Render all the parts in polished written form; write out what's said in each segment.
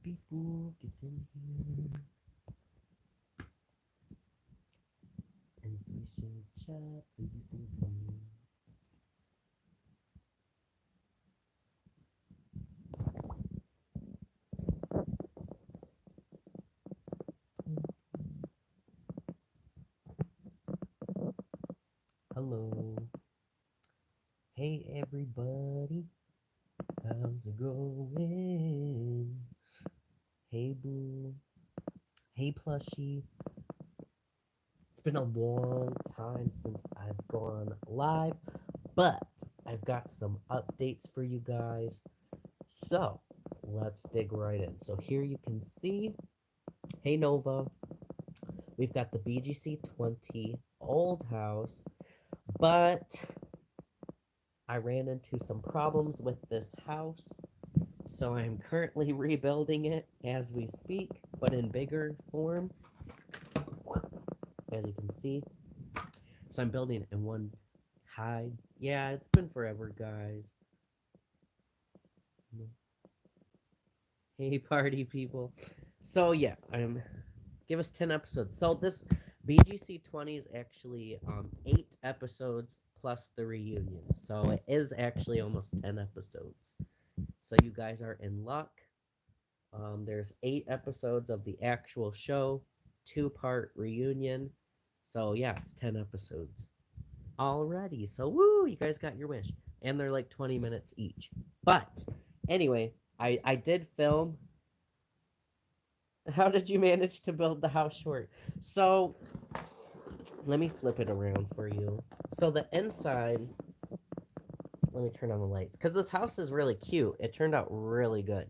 people, get in here. And we should chat. Hello. Hey everybody. How's it going? Hey boo. Hey plushie. It's been a long time since I've gone live, but I've got some updates for you guys. So let's dig right in. So here you can see, hey Nova, we've got the BGC 20 old house, but I ran into some problems with this house. So I'm currently rebuilding it as we speak, but in bigger form, as you can see. So I'm building it in one high. Yeah, it's been forever, guys. Hey, party people. So yeah, give us 10 episodes. So this BGC 20 is actually 8 episodes plus the reunion. So it is actually almost 10 episodes. So you guys are in luck. There's 8 episodes of the actual show, 2-part reunion. So yeah, it's 10 episodes already. So woo, you guys got your wish. And they're like 20 minutes each. But anyway, I did film. How did you manage to build the house short? So let me flip it around for you. So the inside, let me turn on the lights, because this house is really cute. It turned out really good.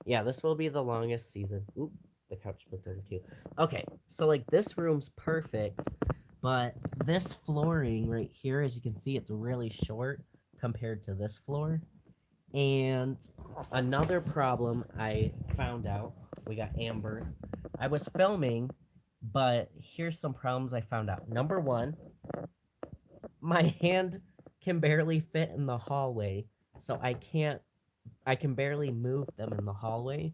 Yeah, this will be the longest season. Oop, the couch flipped over too. Okay, so like this room's perfect, but this flooring right here, as you can see, it's really short compared to this floor. And another problem I found out, we got Amber. I was filming, but here's some problems I found out. Number one, my hand can barely fit in the hallway, so I can barely move them in the hallway.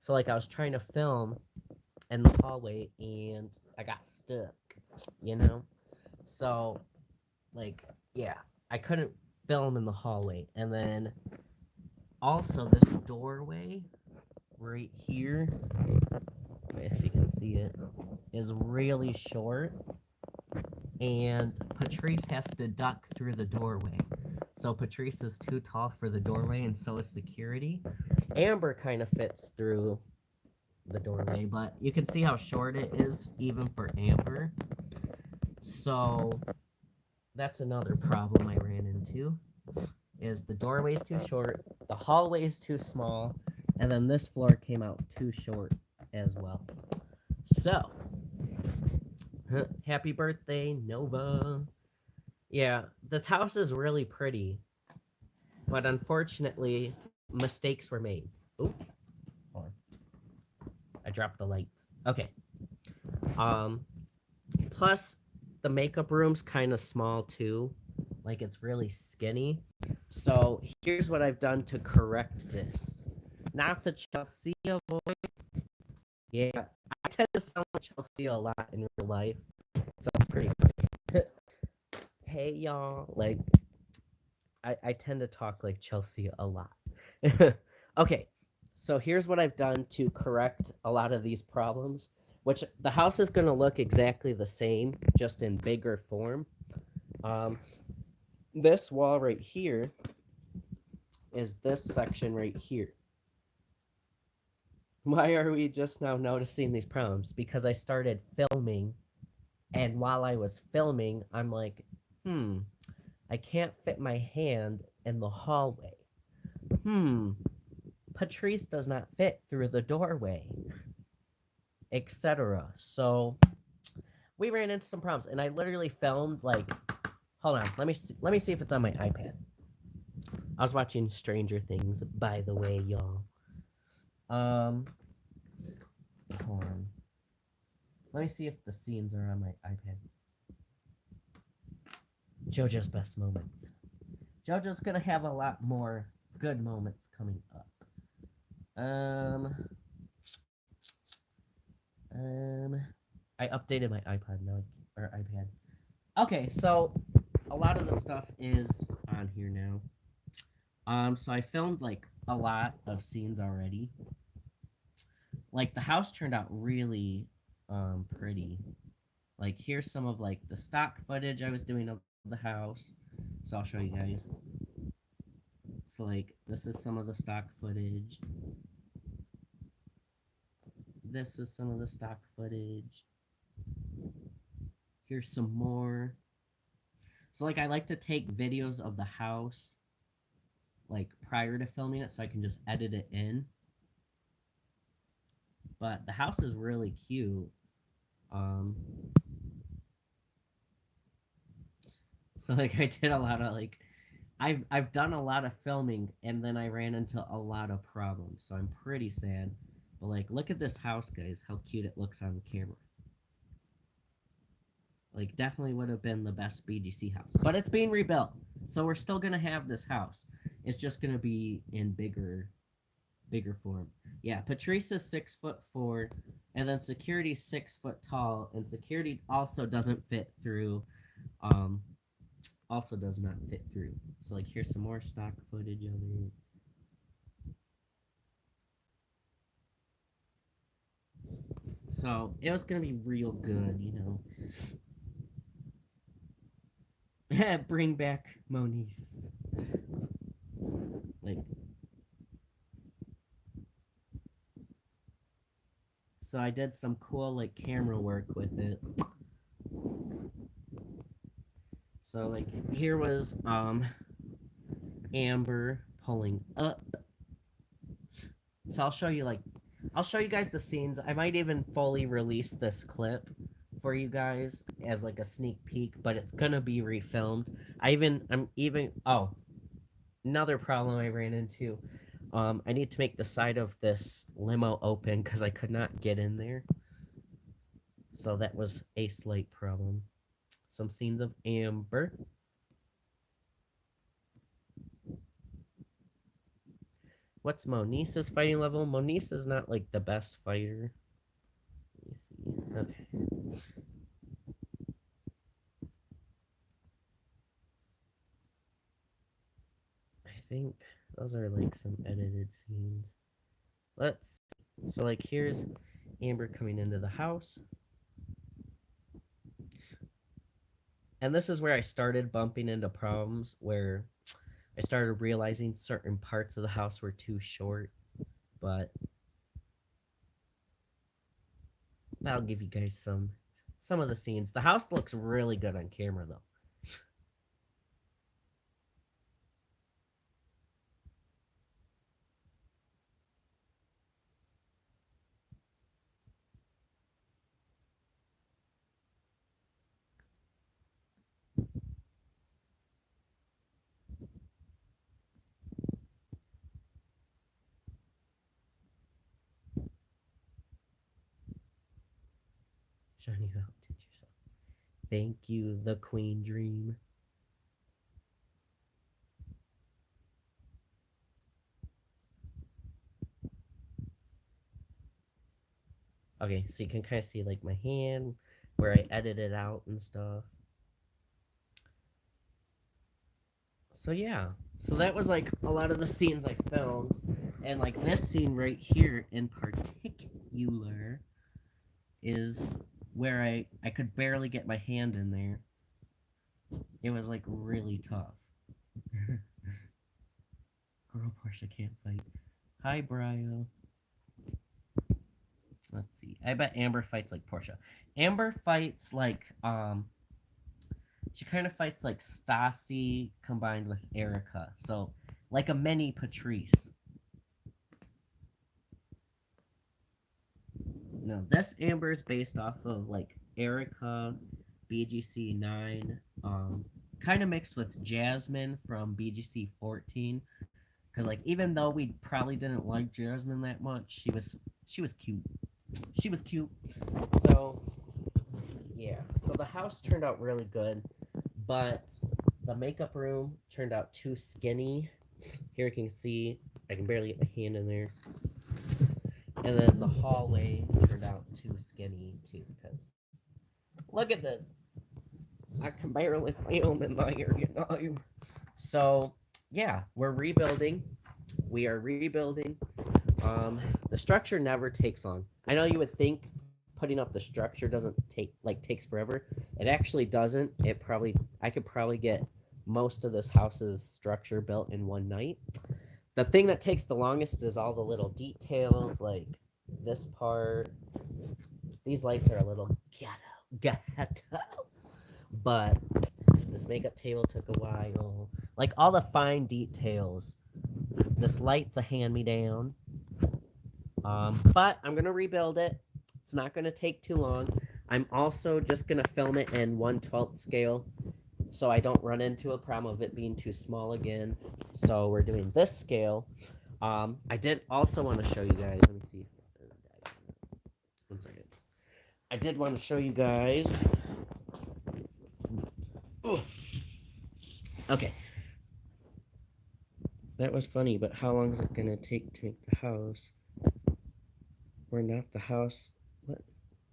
So like I was trying to film in the hallway and I got stuck, you know? So like yeah, I couldn't film in the hallway. And then also this doorway right here, if you can see it, is really short, and Patrice has to duck through the doorway. So Patrice is too tall for the doorway, and so is security. Amber kind of fits through the doorway, but you can see how short it is even for Amber. So that's another problem I ran into, is the doorway is too short, the hallway is too small, and then this floor came out too short as well. So happy birthday, Nova. Yeah, this house is really pretty, but unfortunately, mistakes were made. Oop, hold on. I dropped the lights. Okay. Um, plus, the makeup room's kind of small too. Like, it's really skinny. So, here's what I've done to correct this. Not the Chelsea voice. Yeah, I tend to sound like Chelsea a lot in real life. So, it's pretty funny. Hey, y'all. Like, I tend to talk like Chelsea a lot. Okay, so here's what I've done to correct a lot of these problems, which the house is going to look exactly the same, just in bigger form. This wall right here is this section right here. Why are we just now noticing these problems? Because I started filming, and while I was filming, I'm like, I can't fit my hand in the hallway. Patrice does not fit through the doorway, etc. So we ran into some problems, and I literally filmed like, hold on, let me see if it's on my iPad. I was watching Stranger Things, by the way, y'all. Hold on. Let me see if the scenes are on my iPad. JoJo's best moments. JoJo's gonna have a lot more good moments coming up. I updated my iPod now, or iPad. Okay, so a lot of the stuff is on here now. So I filmed like a lot of scenes already. Like the house turned out really pretty. Like here's some of like the stock footage I was doing of the house. So I'll show you guys. So like this is some of the stock footage. This is some of the stock footage. Here's some more. So like I like to take videos of the house like prior to filming it so I can just edit it in. But the house is really cute. Um so like I did a lot of like I've done a lot of filming and then I ran into a lot of problems. So I'm pretty sad. But like look at this house, guys, how cute it looks on camera. Like definitely would have been the best BGC house. But it's being rebuilt. So we're still gonna have this house. It's just gonna be in bigger form. Yeah, Patrice is 6'4", and then Security's 6 foot tall, and Security also doesn't fit through also does not fit through. So like here's some more stock footage of it. So it was gonna be real good, you know. Bring back Moniz. Like so I did some cool like camera work with it. So like here was Amber pulling up. So I'll show you guys the scenes. I might even fully release this clip for you guys as like a sneak peek, but it's gonna be refilmed. Oh, another problem I ran into. I need to make the side of this limo open because I could not get in there. So that was a slight problem. Some scenes of Amber. What's Monisa's fighting level? Monisa's not like the best fighter. Let me see. Okay. I think those are like some edited scenes. Let's see. So like here's Amber coming into the house. And this is where I started bumping into problems where I started realizing certain parts of the house were too short, but I'll give you guys some of the scenes. The house looks really good on camera though. Shiny, how did yourself? Thank you, the Queen Dream. Okay, so you can kind of see like my hand where I edited out and stuff. So yeah, so that was like a lot of the scenes I filmed, and like this scene right here in particular is where I could barely get my hand in there. It was like really tough. Girl Portia can't fight. Hi, Brio. Let's see. I bet Amber fights like Portia. Amber fights like she kind of fights like Stassi combined with Erica. So like a mini Patrice. No, this Amber is based off of like Erica, BGC 9, kind of mixed with Jasmine from BGC 14. Cause like even though we probably didn't like Jasmine that much, she was cute. She was cute. So yeah, so the house turned out really good, but the makeup room turned out too skinny. Here you can see I can barely get my hand in there. And then the hallway turned out too skinny too, because look at this. I can barely film in my area now. So yeah, we're rebuilding. We are rebuilding. The structure never takes long. I know you would think putting up the structure doesn't takes forever. It actually doesn't. I could probably get most of this house's structure built in one night. The thing that takes the longest is all the little details, like this part. These lights are a little ghetto, but this makeup table took a while. Like all the fine details. This light's a hand-me-down. But I'm gonna rebuild it. It's not gonna take too long. I'm also just gonna film it in 1/12 scale, so I don't run into a problem of it being too small again. So we're doing this scale. I did also want to show you guys. Let me see. 1 second. I did want to show you guys. Ooh. Okay. That was funny, but how long is it gonna take to make the house? Or not the house? What?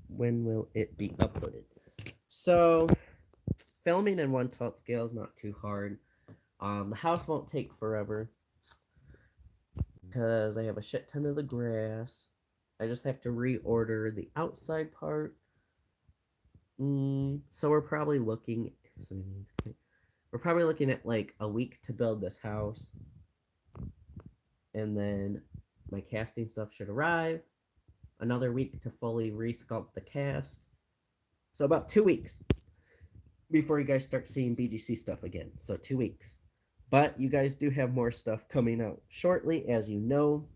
When will it be uploaded? So, filming in 1/12 scale is not too hard. The house won't take forever because I have a shit ton of the grass. I just have to reorder the outside part. So we're probably looking. We're probably looking at like a week to build this house, and then my casting stuff should arrive. Another week to fully resculpt the cast. So about 2 weeks before you guys start seeing BGC stuff again. So 2 weeks. But you guys do have more stuff coming out shortly, as you know.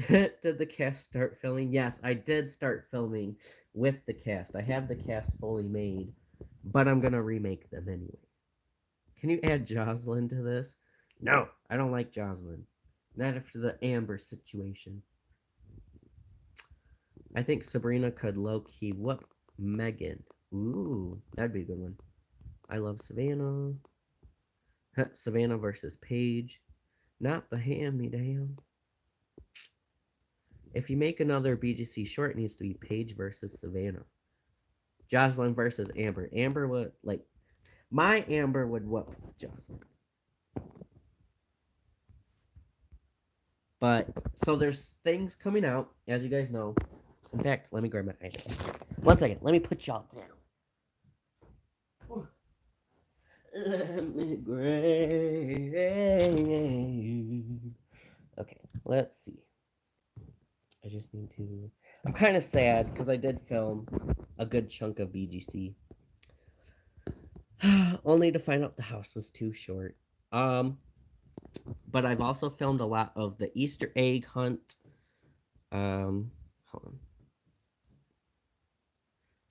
Did the cast start filming? Yes, I did start filming with the cast. I have the cast fully made, but I'm going to remake them anyway. Can you add Jocelyn to this? No, I don't like Jocelyn. Not after the Amber situation. I think Sabrina could low-key whoop Megan. Ooh, that'd be a good one. I love Savannah. Savannah versus Paige. Not the hand-me-down. If you make another BGC short, it needs to be Paige versus Savannah. Jocelyn versus Amber. Amber would, like, my Amber would whoop Jocelyn. But, so there's things coming out, as you guys know. In fact, let me grab my iPad. 1 second, let me put y'all down. Let me grab. Okay, let's see. I just need to. I'm kind of sad because I did film a good chunk of BGC, only to find out the house was too short. But I've also filmed a lot of the Easter egg hunt. Hold on.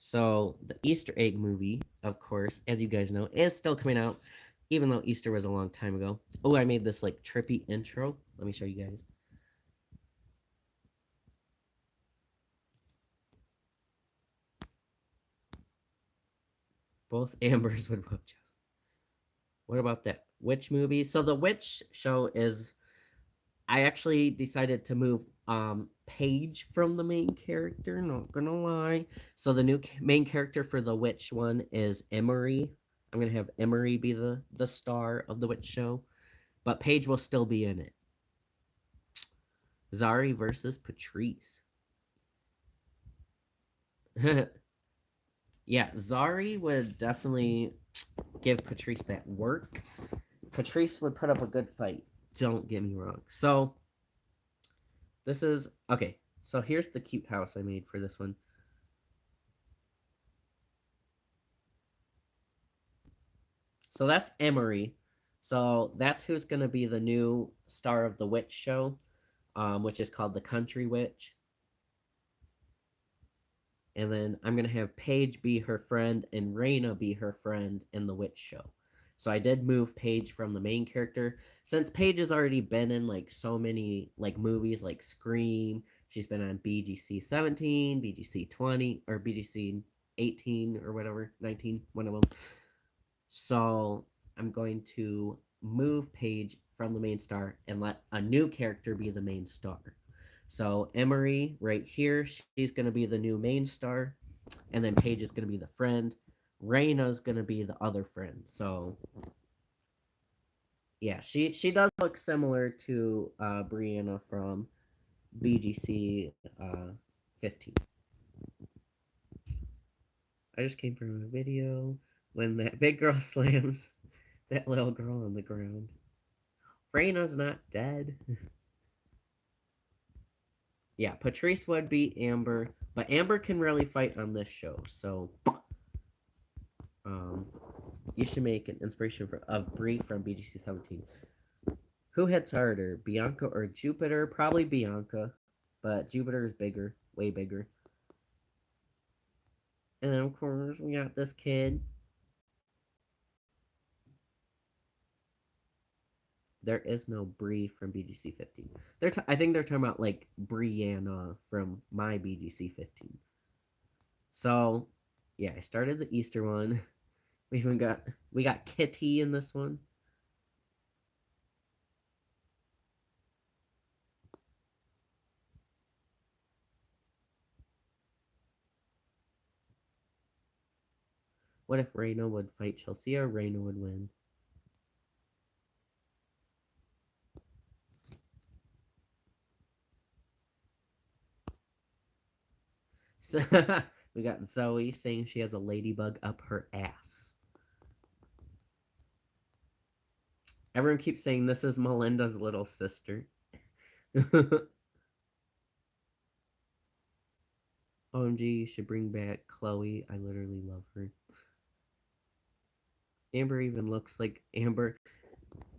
So the Easter egg movie, of course, as you guys know, is still coming out, even though Easter was a long time ago. Oh, I made this like trippy intro. Let me show you guys. Both Ambers would whoop. What about that witch movie? So the witch show is, I actually decided to move Paige from the main character, not gonna lie. So the new main character for the witch one is Emery. I'm gonna have Emery be the star of the witch show, but Paige will still be in it. Zari versus Patrice. Yeah, Zari would definitely give Patrice that work. Patrice would put up a good fight. Don't get me wrong. So this is okay. So here's the cute house I made for this one. So that's Emery. So that's who's going to be the new star of the witch show, which is called The Country Witch. And then I'm going to have Paige be her friend and Raina be her friend in the witch show. So I did move Paige from the main character. Since Paige has already been in like so many like movies like Scream, she's been on BGC 17, BGC 20, or BGC 18 or whatever, 19, one of them. So I'm going to move Paige from the main star and let a new character be the main star. So Emery right here, she's gonna be the new main star, and then Paige is gonna be the friend. Raina's gonna be the other friend. So yeah, she does look similar to Brianna from BGC 15. I just came from a video when that big girl slams that little girl on the ground. Raina's not dead. Yeah, Patrice would be Amber, but Amber can really fight on this show, so um, you should make an inspiration for of Brie from BGC 17. Who hits harder, Bianca or Jupiter? Probably Bianca, but Jupiter is bigger, way bigger. And then of course we got this kid. There is no Brie from BGC 15. I think they're talking about like Brianna from my BGC 15. So, yeah, I started the Easter one. We got Kitty in this one. What if Reina would fight Chelsea or Reina would win? So we got Zoe saying she has a ladybug up her ass. Everyone keeps saying this is Melinda's little sister. OMG, you should bring back Chloe. I literally love her. Amber even looks like Amber.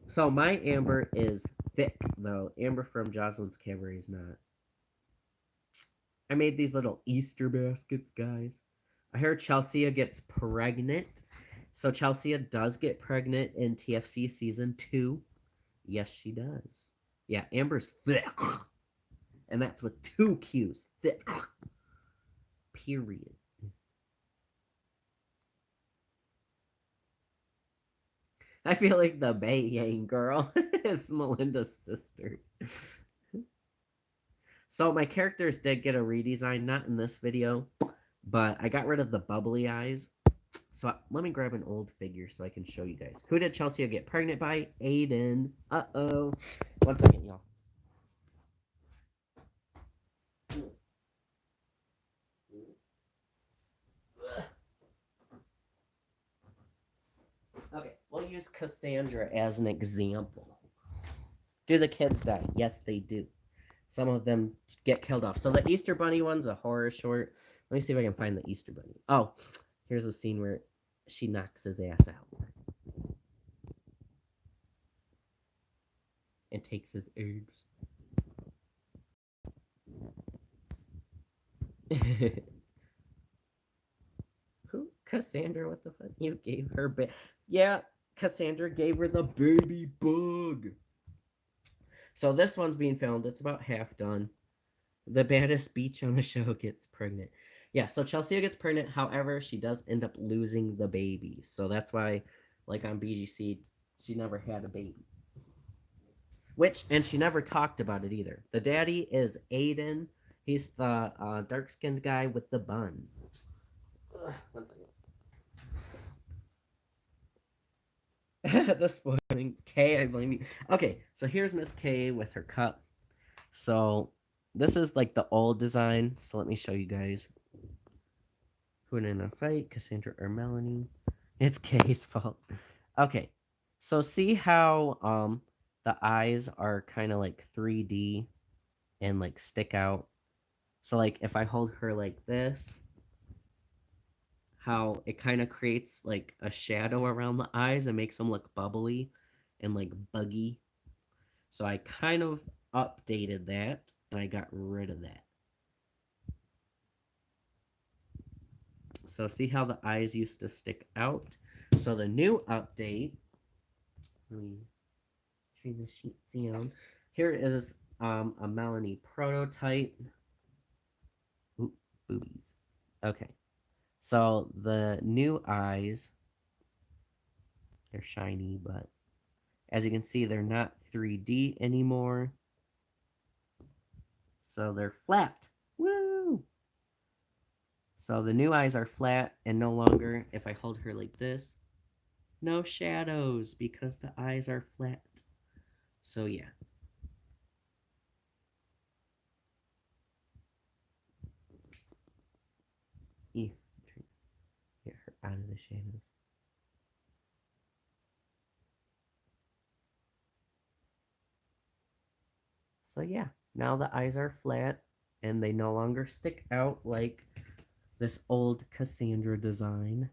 So my Amber is thick, though. Amber from Jocelyn's Cabaret is not. I made these little Easter baskets, guys. I heard Chelsea gets pregnant. So Chelsea does get pregnant in TFC season 2. Yes, she does. Yeah, Amber's thick. And that's with 2 Q's. Thick. Period. I feel like the Bay Yang girl is Melinda's sister. So my characters did get a redesign, not in this video, but I got rid of the bubbly eyes. So let me grab an old figure so I can show you guys. Who did Chelsea get pregnant by? Aiden. Uh-oh. 1 second, y'all. Okay, we'll use Cassandra as an example. Do the kids die? Yes, they do. Some of them get killed off. So the Easter Bunny one's a horror short. Let me see if I can find the Easter Bunny. Oh, here's a scene where she knocks his ass out and takes his eggs. Who? Cassandra, what the fuck? You gave her yeah, Cassandra gave her the baby bug. So this one's being filmed. It's about half done. The baddest beach on the show gets pregnant. Yeah, so Chelsea gets pregnant. However, she does end up losing the baby. So that's why, like on BGC, she never had a baby. And she never talked about it either. The daddy is Aiden. He's the dark-skinned guy with the bun. Ugh, 1 second. The spoiling. Kay, I blame you. Okay, so here's Miss K with her cup. So this is like the old design. So let me show you guys. Who in a fight? Cassandra or Melanie? It's Kay's fault. Okay, so see how the eyes are kind of like 3D and like stick out. So like if I hold her like this, how it kind of creates like a shadow around the eyes and makes them look bubbly and like buggy. So I kind of updated that and I got rid of that. So see how the eyes used to stick out? So the new update, let me turn the sheet down. Here is a Melanie prototype. Ooh, boobies. Okay. So the new eyes, they're shiny, but as you can see, they're not 3D anymore. So they're flat. Woo! So the new eyes are flat and no longer, if I hold her like this, no shadows because the eyes are flat. So yeah. Get her out of the shadows. So yeah, now the eyes are flat and they no longer stick out like this old Cassandra design.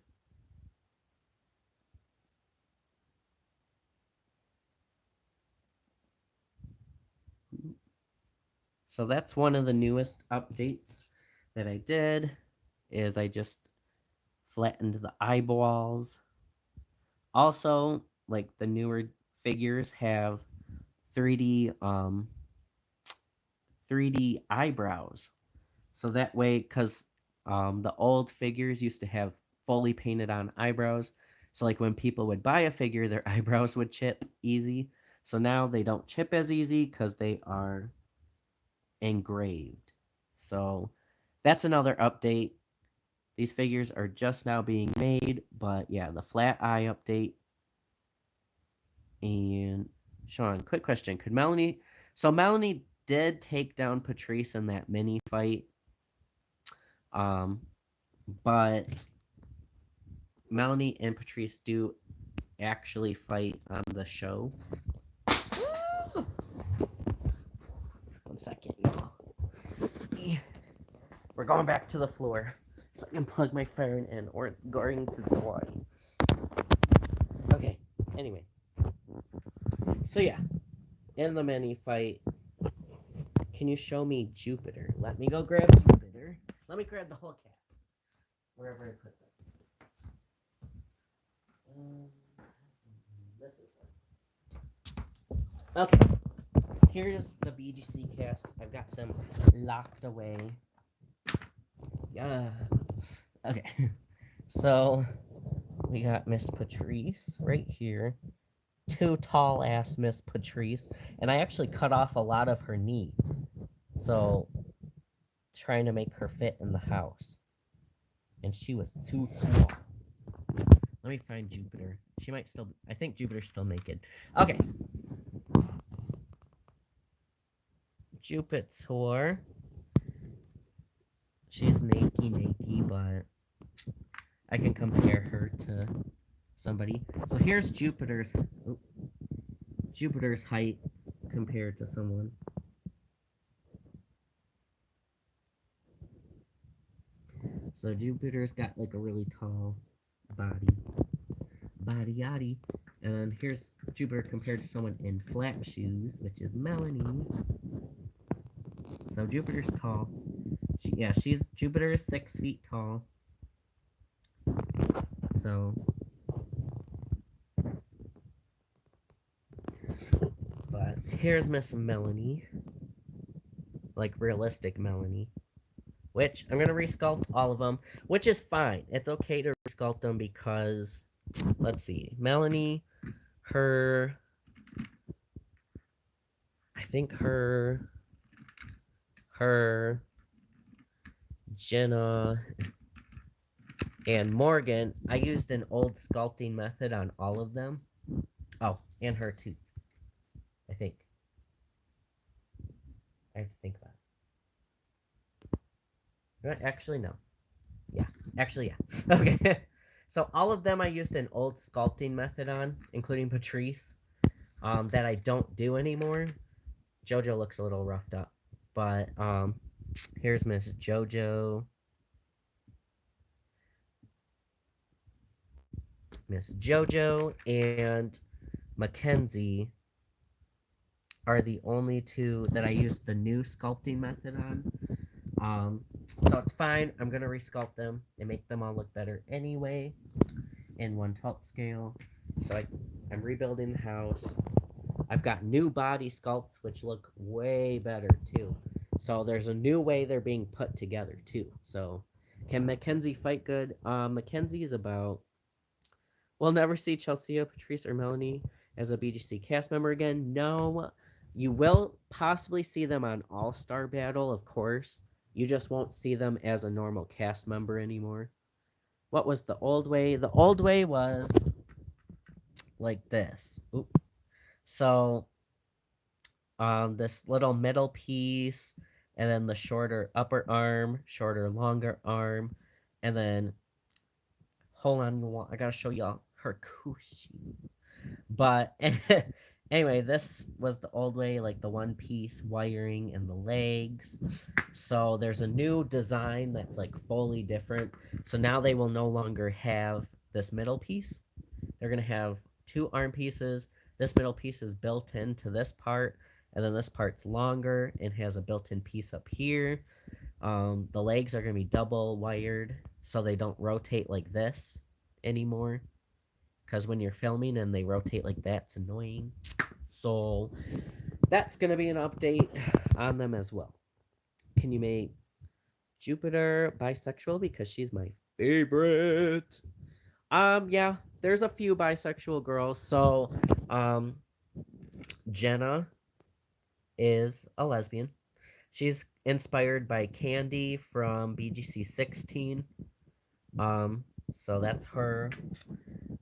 So that's one of the newest updates that I did is I just flattened the eyeballs. Also, like the newer figures have 3D 3D eyebrows. So that way, because the old figures used to have fully painted on eyebrows. So, like when people would buy a figure, their eyebrows would chip easy. So now they don't chip as easy because they are engraved. So that's another update. These figures are just now being made, but yeah, the flat eye update. And Sean, quick question. Could Melanie. So Melanie did take down Patrice in that mini fight. Um, but Melanie and Patrice do actually fight on the show. 1 second, y'all. We're going back to the floor so I can plug my phone in or it's going to die. Okay, anyway. So yeah, in the mini fight, can you show me Jupiter? Let me go grab Jupiter. Let me grab the whole cast. Wherever I put them. This is one. Okay. Here's the BGC cast. I've got them locked away. Yeah. Okay. So we got Miss Patrice right here. Too tall ass Miss Patrice. And I actually cut off a lot of her knee. So trying to make her fit in the house. And she was too small. Let me find Jupiter. She might still. I think Jupiter's still naked. Okay. Jupiter. She's naked, but I can compare her to somebody. So here's Jupiter's height compared to someone. So Jupiter's got like a really tall body. And here's Jupiter compared to someone in flat shoes, which is Melanie. So Jupiter's tall. Jupiter is 6 feet tall. So, but here's Miss Melanie, like realistic Melanie, which I'm gonna resculpt all of them, which is fine. It's okay to resculpt them because, let's see, Melanie, I think her, Jenna, and Morgan, I used an old sculpting method on all of them. Oh, and her too. I think. I have to think about it. Actually, no. Yeah. Actually, yeah. Okay. So all of them I used an old sculpting method on, including Patrice, that I don't do anymore. JoJo looks a little roughed up. But here's Miss JoJo. Miss JoJo and Mackenzie are the only two that I used the new sculpting method on. So it's fine. I'm going to resculpt them and make them all look better anyway in 1/12 scale. So I'm rebuilding the house. I've got new body sculpts, which look way better too. So there's a new way they're being put together too. So can Mackenzie fight good? Mackenzie is about... We'll never see Chelsea, Patrice, or Melanie as a BGC cast member again. No, You will possibly see them on All Star Battle, of course. You just won't see them as a normal cast member anymore. What was the old way? The old way was like this. Oop. So, this little middle piece, and then the shorter upper arm, shorter longer arm, and then hold on, I gotta show y'all her coochie. But anyway, this was the old way, like the one piece wiring and the legs. So there's a new design that's like fully different. So now they will no longer have this middle piece. They're gonna have two arm pieces. This middle piece is built into this part, and then this part's longer and has a built-in piece up here. The legs are gonna be double wired, so they don't rotate like this anymore. Because when you're filming and they rotate like that, it's annoying. So that's gonna be an update on them as well. Can you make Jupiter bisexual because she's my favorite? Yeah, there's a few bisexual girls. So, um, Jenna is a lesbian. She's inspired by Candy from BGC 16. So that's her.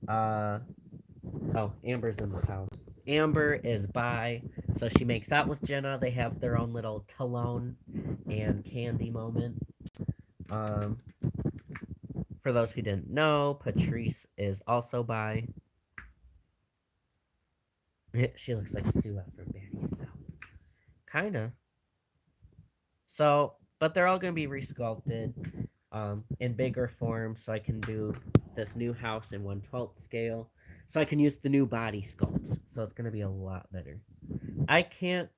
Uh, oh, Amber's in the house. Amber is bi, so she makes out with Jenna. They have their own little Talone and Candy moment. Um, for those who didn't know, Patrice is also bi. She looks like Sua from Batty South. Kinda. So, but they're all gonna be resculpted in bigger form, so I can do this new house in 1/12 scale. So I can use the new body sculpts. So it's gonna be a lot better. I can't.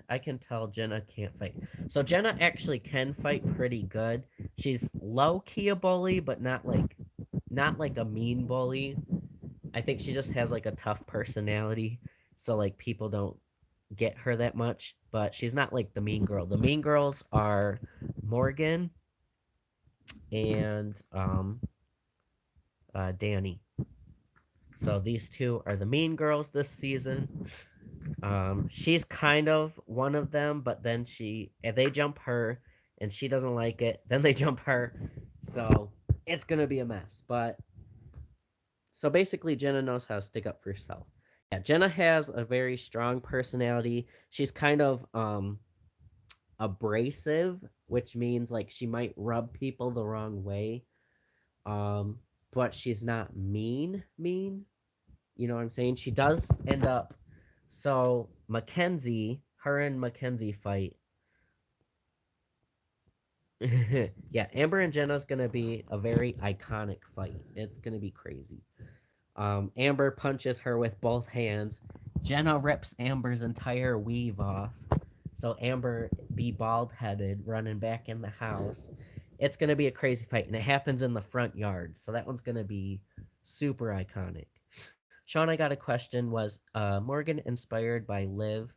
I can tell Jenna can't fight. So Jenna actually can fight pretty good. She's low key a bully, but not like a mean bully. I think she just has like a tough personality, so like people don't get her that much. But she's not like the mean girl. The mean girls are Morgan and Danny. So these two are the mean girls this season. She's kind of one of them, but then they jump her, and she doesn't like it. Then they jump her, so it's gonna be a mess. But so basically, Jenna knows how to stick up for herself. Yeah, Jenna has a very strong personality. She's kind of abrasive, which means like she might rub people the wrong way. Um, but she's not mean. You know what I'm saying? She does end up. So Mackenzie, her and Mackenzie fight. Yeah, Amber and Jenna's gonna be a very iconic fight. It's gonna be crazy. Amber punches her with both hands. Jenna rips Amber's entire weave off. So Amber be bald headed, running back in the house. It's gonna be a crazy fight, and it happens in the front yard. So that one's gonna be super iconic. Sean, I got a question. Was Morgan inspired by Liv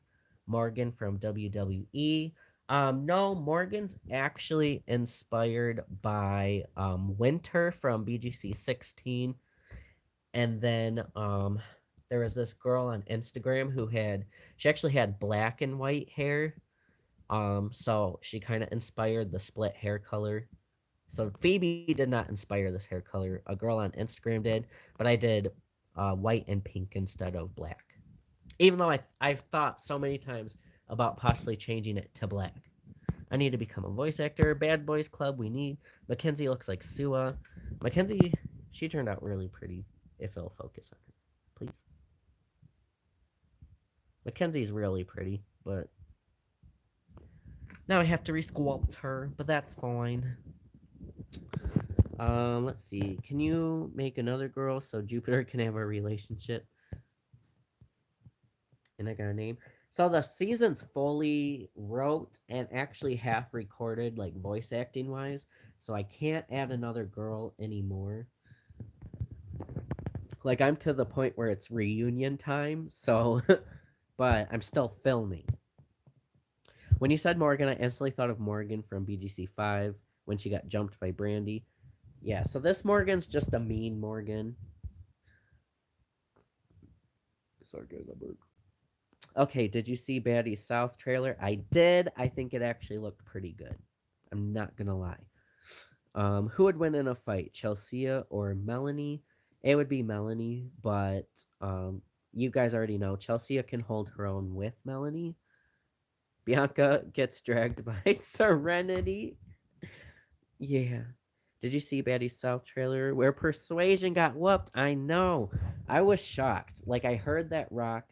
Morgan from WWE? No, Morgan's actually inspired by Winter from BGC 16. And then there was this girl on Instagram she actually had black and white hair. So she kind of inspired the split hair color. So Phoebe did not inspire this hair color. A girl on Instagram did, but I did white and pink instead of black. Even though I've thought so many times about possibly changing it to black. I need to become a voice actor. Bad Boys Club, we need. Mackenzie looks like Sua. Mackenzie, she turned out really pretty. If it'll focus on her, please. Mackenzie's really pretty, but now I have to resculpt her, but that's fine. Let's see. Can you make another girl so Jupiter can have a relationship? And I got a name. So the season's fully wrote and actually half recorded, like voice acting wise. So I can't add another girl anymore. Like I'm to the point where it's reunion time, so but I'm still filming. When you said Morgan, I instantly thought of Morgan from BGC 5 when she got jumped by Brandy. Yeah, so this Morgan's just a mean Morgan. Sorry, guys, I burped. Okay, did you see Baddie's South trailer? I did. I think it actually looked pretty good. I'm not gonna lie. Who would win in a fight, Chelsea or Melanie? It would be Melanie, but you guys already know Chelsea can hold her own with Melanie. Bianca gets dragged by Serenity. Yeah. Did you see Baddie's South trailer where Persuasion got whooped? I know. I was shocked. Like I heard that Rock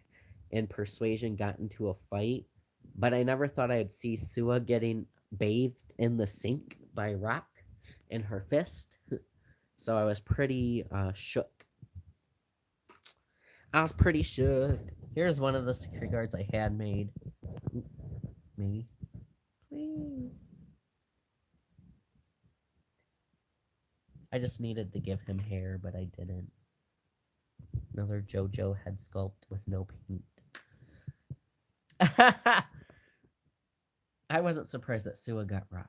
and Persuasion got into a fight, but I never thought I'd see Sua getting bathed in the sink by Rock in her fist. So I was pretty shook. I was pretty shook. Here's one of the security guards I had made. Maybe. Please. I just needed to give him hair, but I didn't. Another JoJo head sculpt with no paint. I wasn't surprised that Sua got rocked.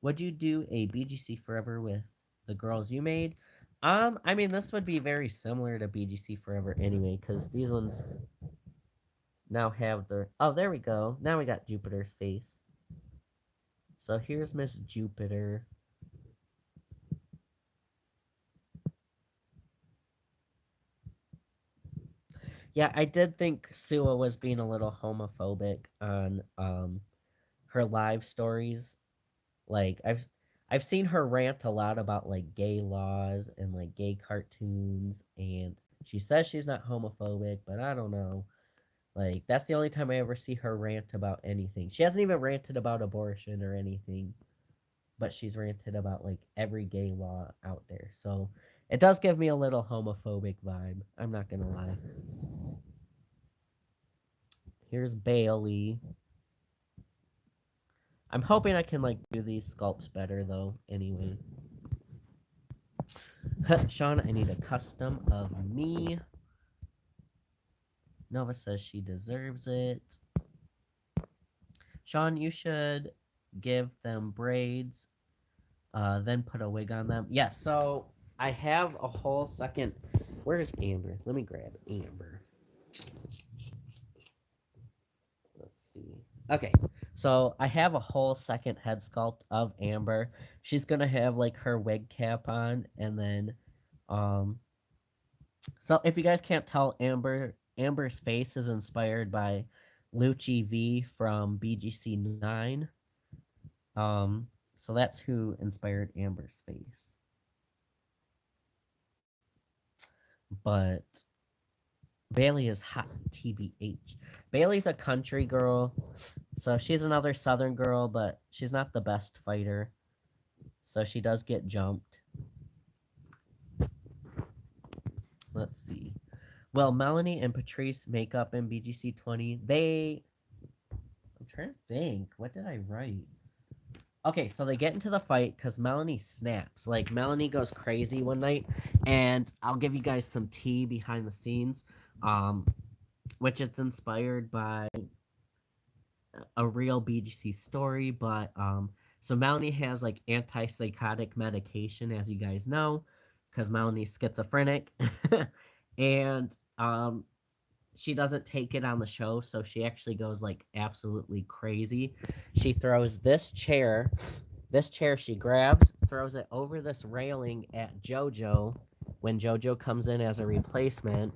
Would you do a BGC Forever with the girls you made? I mean, this would be very similar to BGC Forever anyway, because these ones now have their. Oh, there we go. Now we got Jupiter's face. So here's Miss Jupiter. Yeah, I did think Sua was being a little homophobic on her live stories. Like I've seen her rant a lot about like gay laws and like gay cartoons, and she says she's not homophobic, but I don't know. Like that's the only time I ever see her rant about anything. She hasn't even ranted about abortion or anything, but she's ranted about like every gay law out there. So it does give me a little homophobic vibe. I'm not gonna lie. Here's Bailey. I'm hoping I can like do these sculpts better though. Anyway, Sean, I need a custom of me. Nova says she deserves it. Sean, you should give them braids, then put a wig on them. Yeah, so I have a whole second. Where's Amber? Let me grab Amber. Let's see. Okay, so I have a whole second head sculpt of Amber. She's gonna have like her wig cap on, and then, um, so if you guys can't tell, Amber's face is inspired by Lucci V from BGC 9. Um, so that's who inspired Amber's face. But Bailey is hot, TBH. Bailey's a country girl, so she's another southern girl, but she's not the best fighter. So she does get jumped. Let's see. Well, Melanie and Patrice make up in BGC 20. I'm trying to think. What did I write? Okay, so they get into the fight because Melanie snaps. Like, Melanie goes crazy one night, and I'll give you guys some tea behind the scenes, um, which it's inspired by a real BGC story. But so Melanie has like antipsychotic medication, as you guys know, because Melanie's schizophrenic, and she doesn't take it on the show, so she actually goes like absolutely crazy. She throws this chair she grabs, throws it over this railing at JoJo when JoJo comes in as a replacement,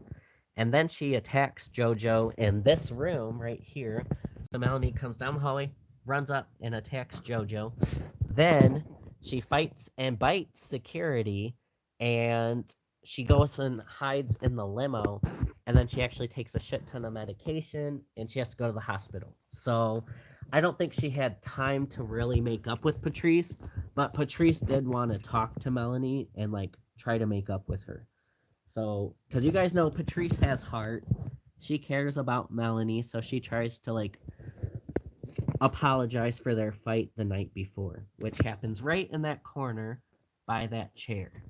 and then she attacks JoJo in this room right here. So Melanie comes down the hallway, runs up, and attacks JoJo. Then she fights and bites security, and she goes and hides in the limo, and then she actually takes a shit ton of medication, and she has to go to the hospital. So I don't think she had time to really make up with Patrice, but Patrice did want to talk to Melanie and like try to make up with her. So, because you guys know Patrice has heart, she cares about Melanie, so she tries to like apologize for their fight the night before, which happens right in that corner by that chair.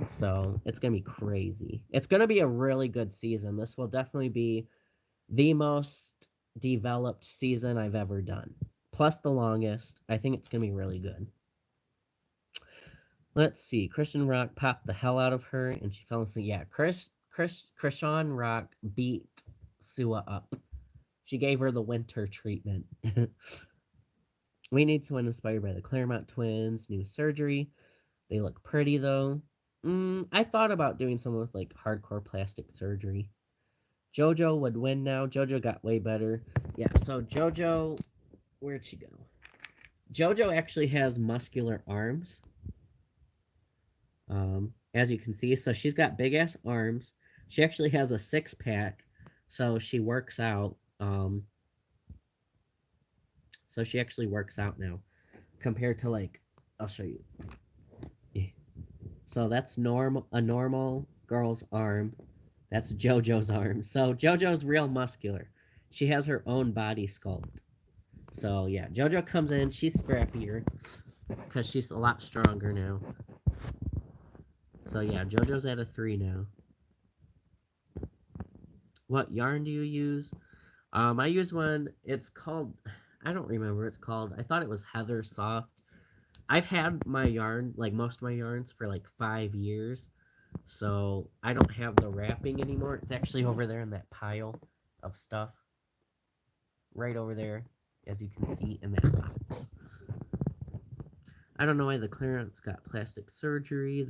So it's gonna be crazy. It's gonna be a really good season. This will definitely be the most developed season I've ever done. Plus the longest. I think it's gonna be really good. Let's see. Christian Rock popped the hell out of her and she fell asleep. Yeah, Christian Rock beat Sua up. She gave her the winter treatment. We need someone inspired by the Claremont twins' new surgery. They look pretty though. I thought about doing someone with like hardcore plastic surgery. JoJo would win now. JoJo got way better. Yeah, so JoJo, where'd she go? JoJo actually has muscular arms. As you can see, so she's got big ass arms. She actually has a 6-pack, so she works out. So she actually works out now, compared to like, I'll show you. Yeah. So that's a normal girl's arm. That's JoJo's arm. So JoJo's real muscular. She has her own body sculpt. So yeah, JoJo comes in. She's scrappier because she's a lot stronger now. So yeah, JoJo's at a 3 now. What yarn do you use? I use one. It's called. I don't remember what it's called. I thought it was Heather Soft. I've had my yarn, like most of my yarns, for like 5 years. So I don't have the wrapping anymore. It's actually over there in that pile of stuff. Right over there, as you can see in that box. I don't know why the Claremonts got plastic surgery.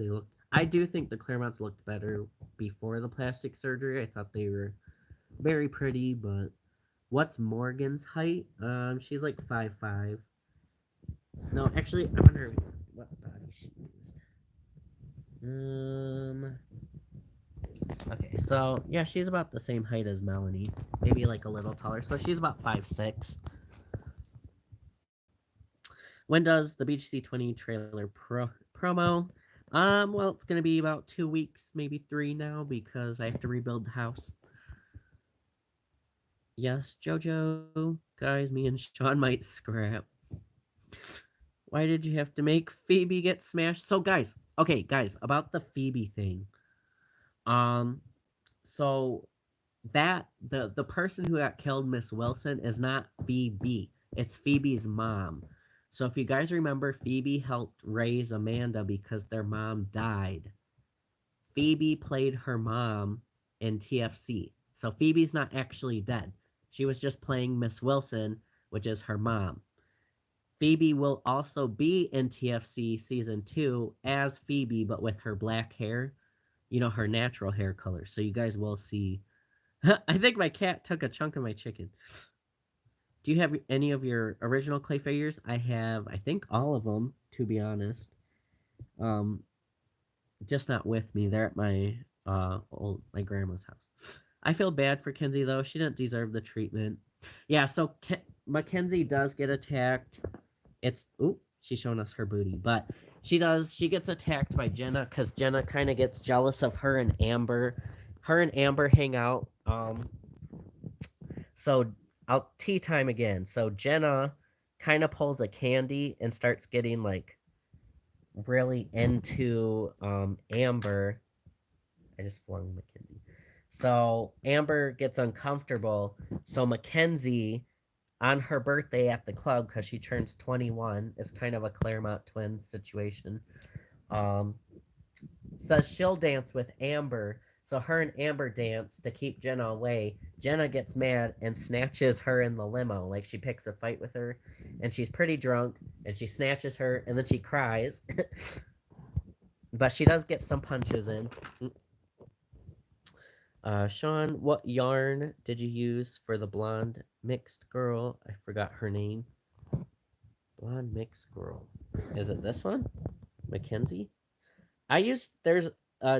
I do think the Claremonts looked better before the plastic surgery. I thought they were very pretty, but what's Morgan's height? She's like 5'5". No, actually, I wonder what body she used. Okay, so yeah, she's about the same height as Melanie, maybe like a little taller. So she's about 5'6". When does the BGC 20 trailer promo? Well, it's gonna be about 2 weeks, maybe 3 now, because I have to rebuild the house. Yes, JoJo, guys, me and Sean might scrap. Why did you have to make Phoebe get smashed? So guys, okay, guys, about the Phoebe thing. So that the person who got killed, Miss Wilson, is not Phoebe. It's Phoebe's mom. So if you guys remember, Phoebe helped raise Amanda because their mom died. Phoebe played her mom in TFC. So Phoebe's not actually dead. She was just playing Miss Wilson, which is her mom. Phoebe will also be in TFC season 2 as Phoebe, but with her black hair, her natural hair color. So you guys will see. I think my cat took a chunk of my chicken. Do you have any of your original clay figures? I have, I think, all of them, to be honest. Just not with me. They're at my my grandma's house. I feel bad for Kenzie though. She didn't deserve the treatment. Yeah, so Mackenzie does get attacked. She's showing us her booty, but she gets attacked by Jenna because Jenna kind of gets jealous of her and Amber. Her and Amber hang out. So tea time again. So Jenna kind of pulls a Candy and starts getting like really into Amber. I just flung Mackenzie. So Amber gets uncomfortable. So Mackenzie, on her birthday at the club, because she turns 21, is kind of a Claremont twins situation, says she'll dance with Amber. So her and Amber dance to keep Jenna away. Jenna gets mad and snatches her in the limo. Like, she picks a fight with her, and she's pretty drunk, and she snatches her, and then she cries. But she does get some punches in. Sean, what yarn did you use for the blonde mixed girl? I forgot her name. Blonde mixed girl. Is it this one? Mackenzie?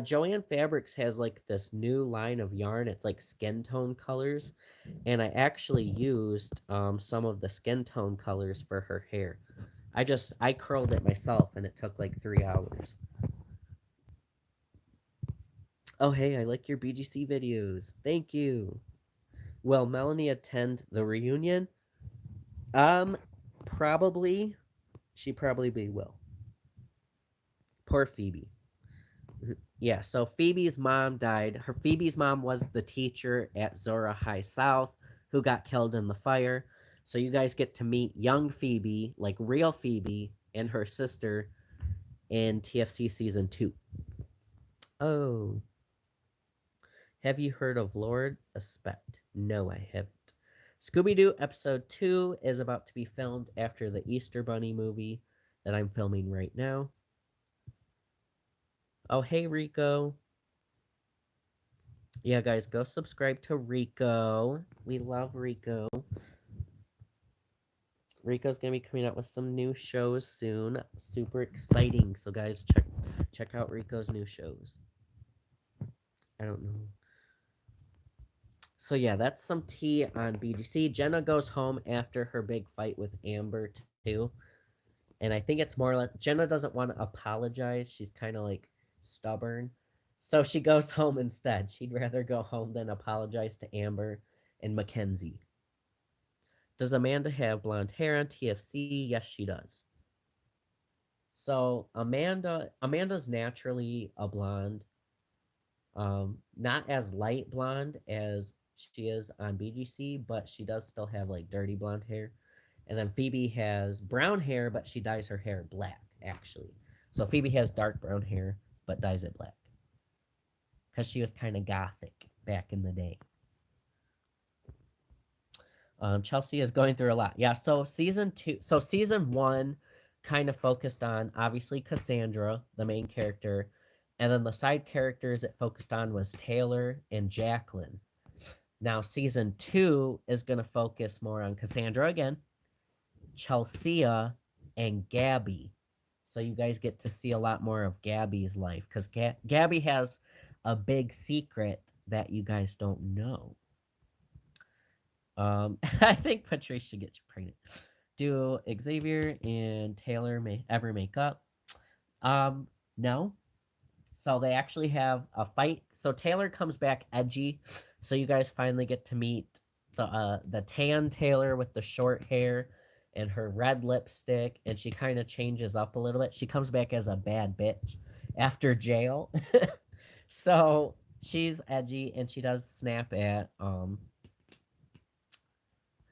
Joanne Fabrics has like this new line of yarn. It's like skin tone colors. And I actually used some of the skin tone colors for her hair. I curled it myself and it took like 3 hours. Oh, hey, I like your BGC videos. Thank you. Will Melanie attend the reunion? Probably. She probably will. Poor Phoebe. Yeah, so Phoebe's mom died. Phoebe's mom was the teacher at Zora High South who got killed in the fire. So you guys get to meet young Phoebe, like real Phoebe, and her sister in TFC season 2. Oh. Have you heard of Lord Aspect? No, I haven't. Scooby Doo episode 2 is about to be filmed after the Easter Bunny movie that I'm filming right now. Oh, hey, Rico. Yeah, guys, go subscribe to Rico. We love Rico. Rico's gonna be coming out with some new shows soon. Super exciting. So guys, check out Rico's new shows. I don't know. So yeah, that's some tea on BGC. Jenna goes home after her big fight with Amber too. And I think it's more like Jenna doesn't want to apologize. She's kind of like stubborn. So she goes home instead. She'd rather go home than apologize to Amber and Mackenzie. Does Amanda have blonde hair on TFC? Yes, she does. So Amanda's naturally a blonde, not as light blonde as she is on BGC, but she does still have like dirty blonde hair. And then Phoebe has brown hair, but she dyes her hair black actually. So Phoebe has dark brown hair, but dyes it black because she was kind of gothic back in the day. Chelsea is going through a lot. Yeah, season one kind of focused on obviously Cassandra, the main character, and then the side characters it focused on was Taylor and Jacqueline. Now season two is going to focus more on Cassandra again, Chelsea, and Gabby. So you guys get to see a lot more of Gabby's life because Gabby has a big secret that you guys don't know. I think Patrice should get you pregnant. Do Xavier and Taylor ever make up? No. So they actually have a fight. So Taylor comes back edgy. So you guys finally get to meet the tan Taylor with the short hair and her red lipstick, and she kind of changes up a little bit. She comes back as a bad bitch after jail. So she's edgy and she does snap at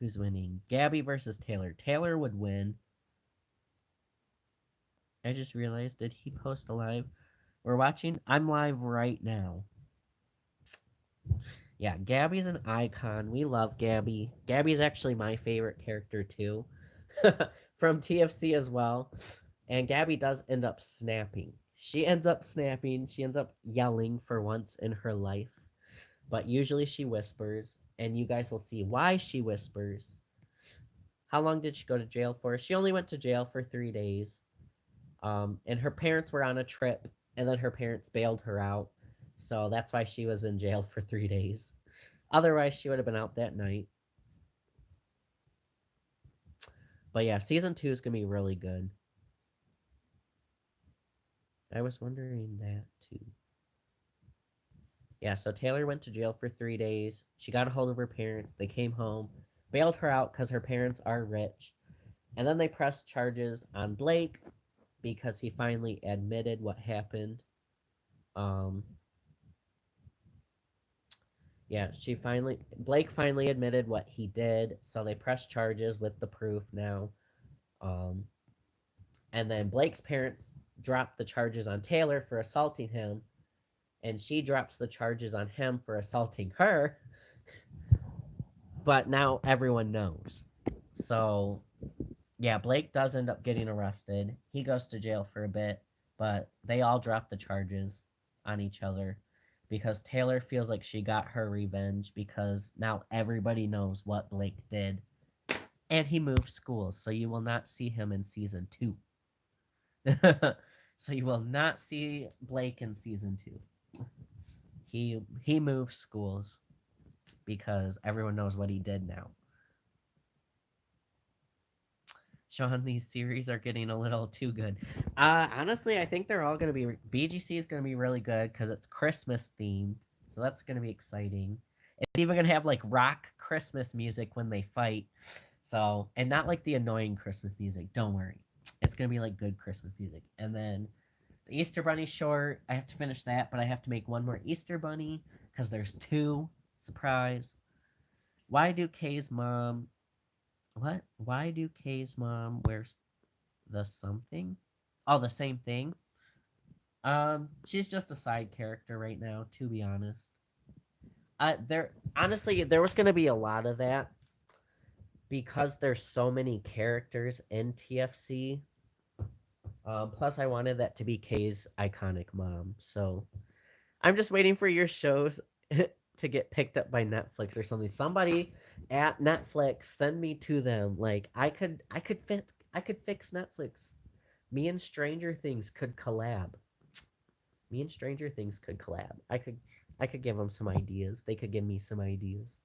who's winning? Gabby versus Taylor. Taylor would win. I just realized, did he post a live? We're watching. I'm live right now. Yeah, Gabby's an icon. We love Gabby. Gabby's actually my favorite character too. From TFC as well. And Gabby does end up snapping. She ends up snapping. She ends up yelling for once in her life. But usually she whispers, and you guys will see why she whispers. How long did she go to jail for? She only went to jail for 3 days. And her parents were on a trip, and then her parents bailed her out. So that's why she was in jail for 3 days. Otherwise, she would have been out that night. But yeah, season 2 is going to be really good. I was wondering that too. Yeah, so Taylor went to jail for 3 days. She got a hold of her parents. They came home, bailed her out because her parents are rich. And then they pressed charges on Blake because he finally admitted what happened. Um, yeah, Blake finally admitted what he did, so they pressed charges with the proof now. Um, and then Blake's parents dropped the charges on Taylor for assaulting him, and she drops the charges on him for assaulting her. But now everyone knows. So, yeah, Blake does end up getting arrested. He goes to jail for a bit, but they all drop the charges on each other because Taylor feels like she got her revenge because now everybody knows what Blake did. And he moved schools, so you will not see him in season 2. So you will not see Blake in season 2. He moved schools because everyone knows what he did now. Sean, these series are getting a little too good. Honestly, I think they're all going to be. BGC is going to be really good because it's Christmas themed, so that's going to be exciting. It's even going to have like rock Christmas music when they fight. So, and not like the annoying Christmas music. Don't worry, it's going to be like good Christmas music. And then the Easter Bunny short, I have to finish that, but I have to make one more Easter Bunny because there's 2. Surprise. Why do Kay's mom What? Why do Kay's mom wear the something? Oh, the same thing? She's just a side character right now, to be honest. There honestly, there was gonna be a lot of that because there's so many characters in TFC. Plus, I wanted that to be Kay's iconic mom. So I'm just waiting for your shows to get picked up by Netflix or something. Somebody at Netflix send me to them. Like I could fix Netflix. Me and Stranger Things could collab. Me and Stranger Things could collab. I could give them some ideas. They could give me some ideas.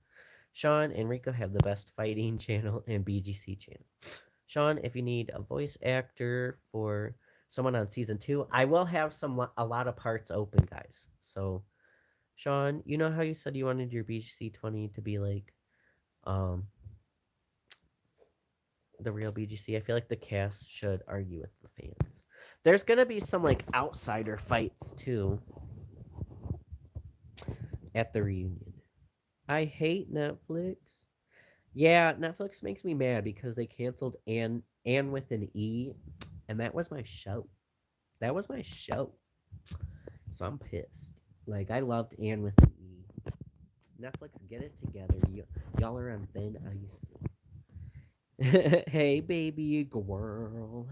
Sean and Rico have the best fighting channel and BGC channel. Sean, if you need a voice actor for someone on season 2, I will have a lot of parts open, guys. So, Sean, you know how you said you wanted your BGC 20 to be like um the real BGC? I feel like the cast should argue with the fans. There's gonna be some like outsider fights too at the reunion. I hate Netflix. Yeah, Netflix makes me mad because they canceled Anne with an E, and that was my show. That was my show. So I'm pissed. Like I loved Anne with an E. Netflix, get it together. Y'all are on thin ice. Hey, baby girl.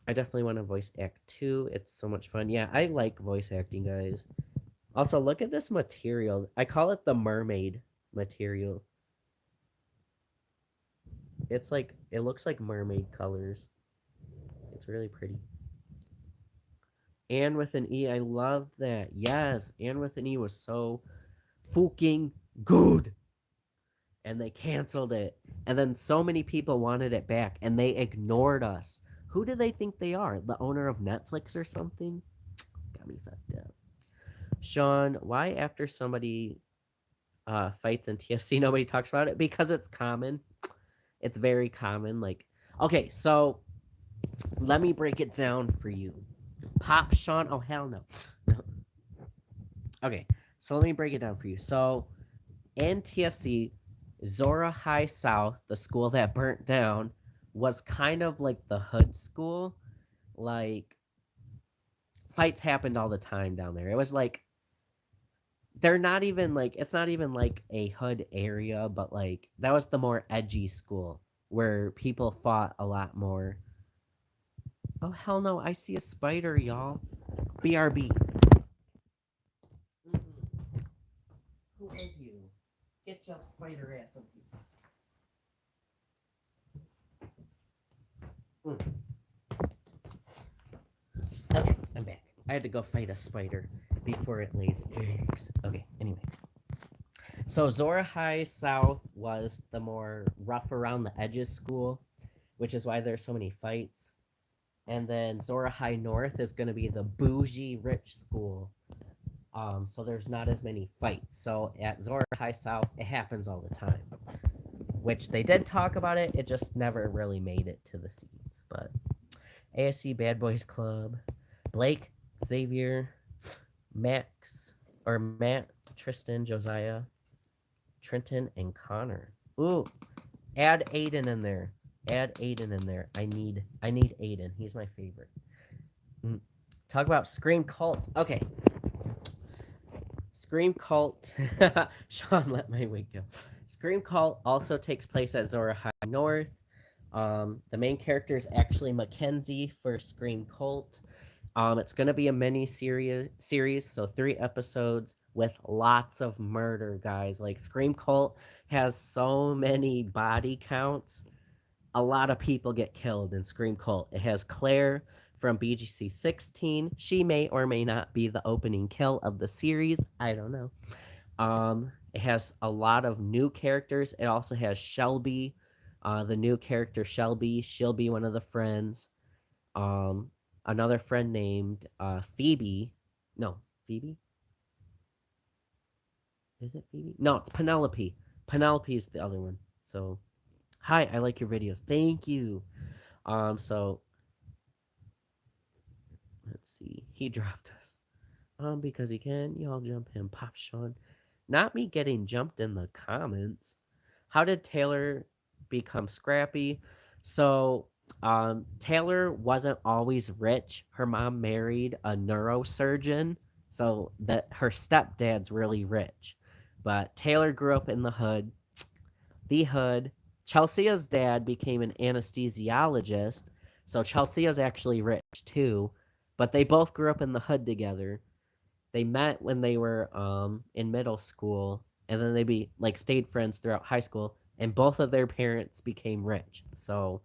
I definitely want to voice act too. It's so much fun. Yeah, I like voice acting, guys. Also, look at this material. I call it the mermaid material. It's like it looks like mermaid colors. It's really pretty. And with an E, I love that. Yes, and with an E was so fucking good. And they canceled it. And then so many people wanted it back and they ignored us. Who do they think they are? The owner of Netflix or something? Got me fucked up. Sean, why after somebody fights in TFC nobody talks about it? Because it's common. It's very common. Like, okay, so let me break it down for you. Pop Sean. Oh hell no. No. Okay, so let me break it down for you. So in TFC, Zora High South, the school that burnt down, was kind of like the hood school. Like fights happened all the time down there. It was like they're not even like it's not even like a hood area, but like that was the more edgy school where people fought a lot more. Oh hell no, I see a spider, y'all. BRB. Mm-mm. Who is you? Get your spider ass up here. Okay, I'm back. I had to go fight a spider before it lays eggs. Okay, anyway. So Zora High South was the more rough around the edges school, which is why there's so many fights. And then Zora High North is going to be the bougie rich school. So there's not as many fights. So at Zora High South, it happens all the time, which they did talk about it. It just never really made it to the scenes. But ASC Bad Boys Club, Blake, Xavier, Max, or Matt, Tristan, Josiah, Trenton, and Connor. Ooh, add Aiden in there. Add Aiden in there. I need Aiden. He's my favorite. Talk about Scream Cult. Okay. Scream Cult. Sean, let my wig go. Scream Cult also takes place at Zora High North. The main character is actually Mackenzie for Scream Cult. It's gonna be a mini series, so 3 episodes with lots of murder, guys. Like Scream Cult has so many body counts. A lot of people get killed in Scream Cult. It has Claire from BGC 16. She may or may not be the opening kill of the series. I don't know. It has a lot of new characters. It also has Shelby, the new character Shelby. She'll be one of the friends. Um, Another friend named Phoebe. No, Phoebe. Is it Phoebe? No, it's Penelope. Penelope is the other one. So, hi, I like your videos. Thank you. So let's see. He dropped us. Because he can. Y'all jump him, Pop Sean. Not me getting jumped in the comments. How did Taylor become scrappy? So, Taylor wasn't always rich. Her mom married a neurosurgeon So that her stepdad's really rich. But Taylor grew up in the hood. The hood. Chelsea's dad became an anesthesiologist. So Chelsea's actually rich too. But they both grew up in the hood together. They met when they were in middle school, and then they stayed friends throughout high school, and both of their parents became rich. So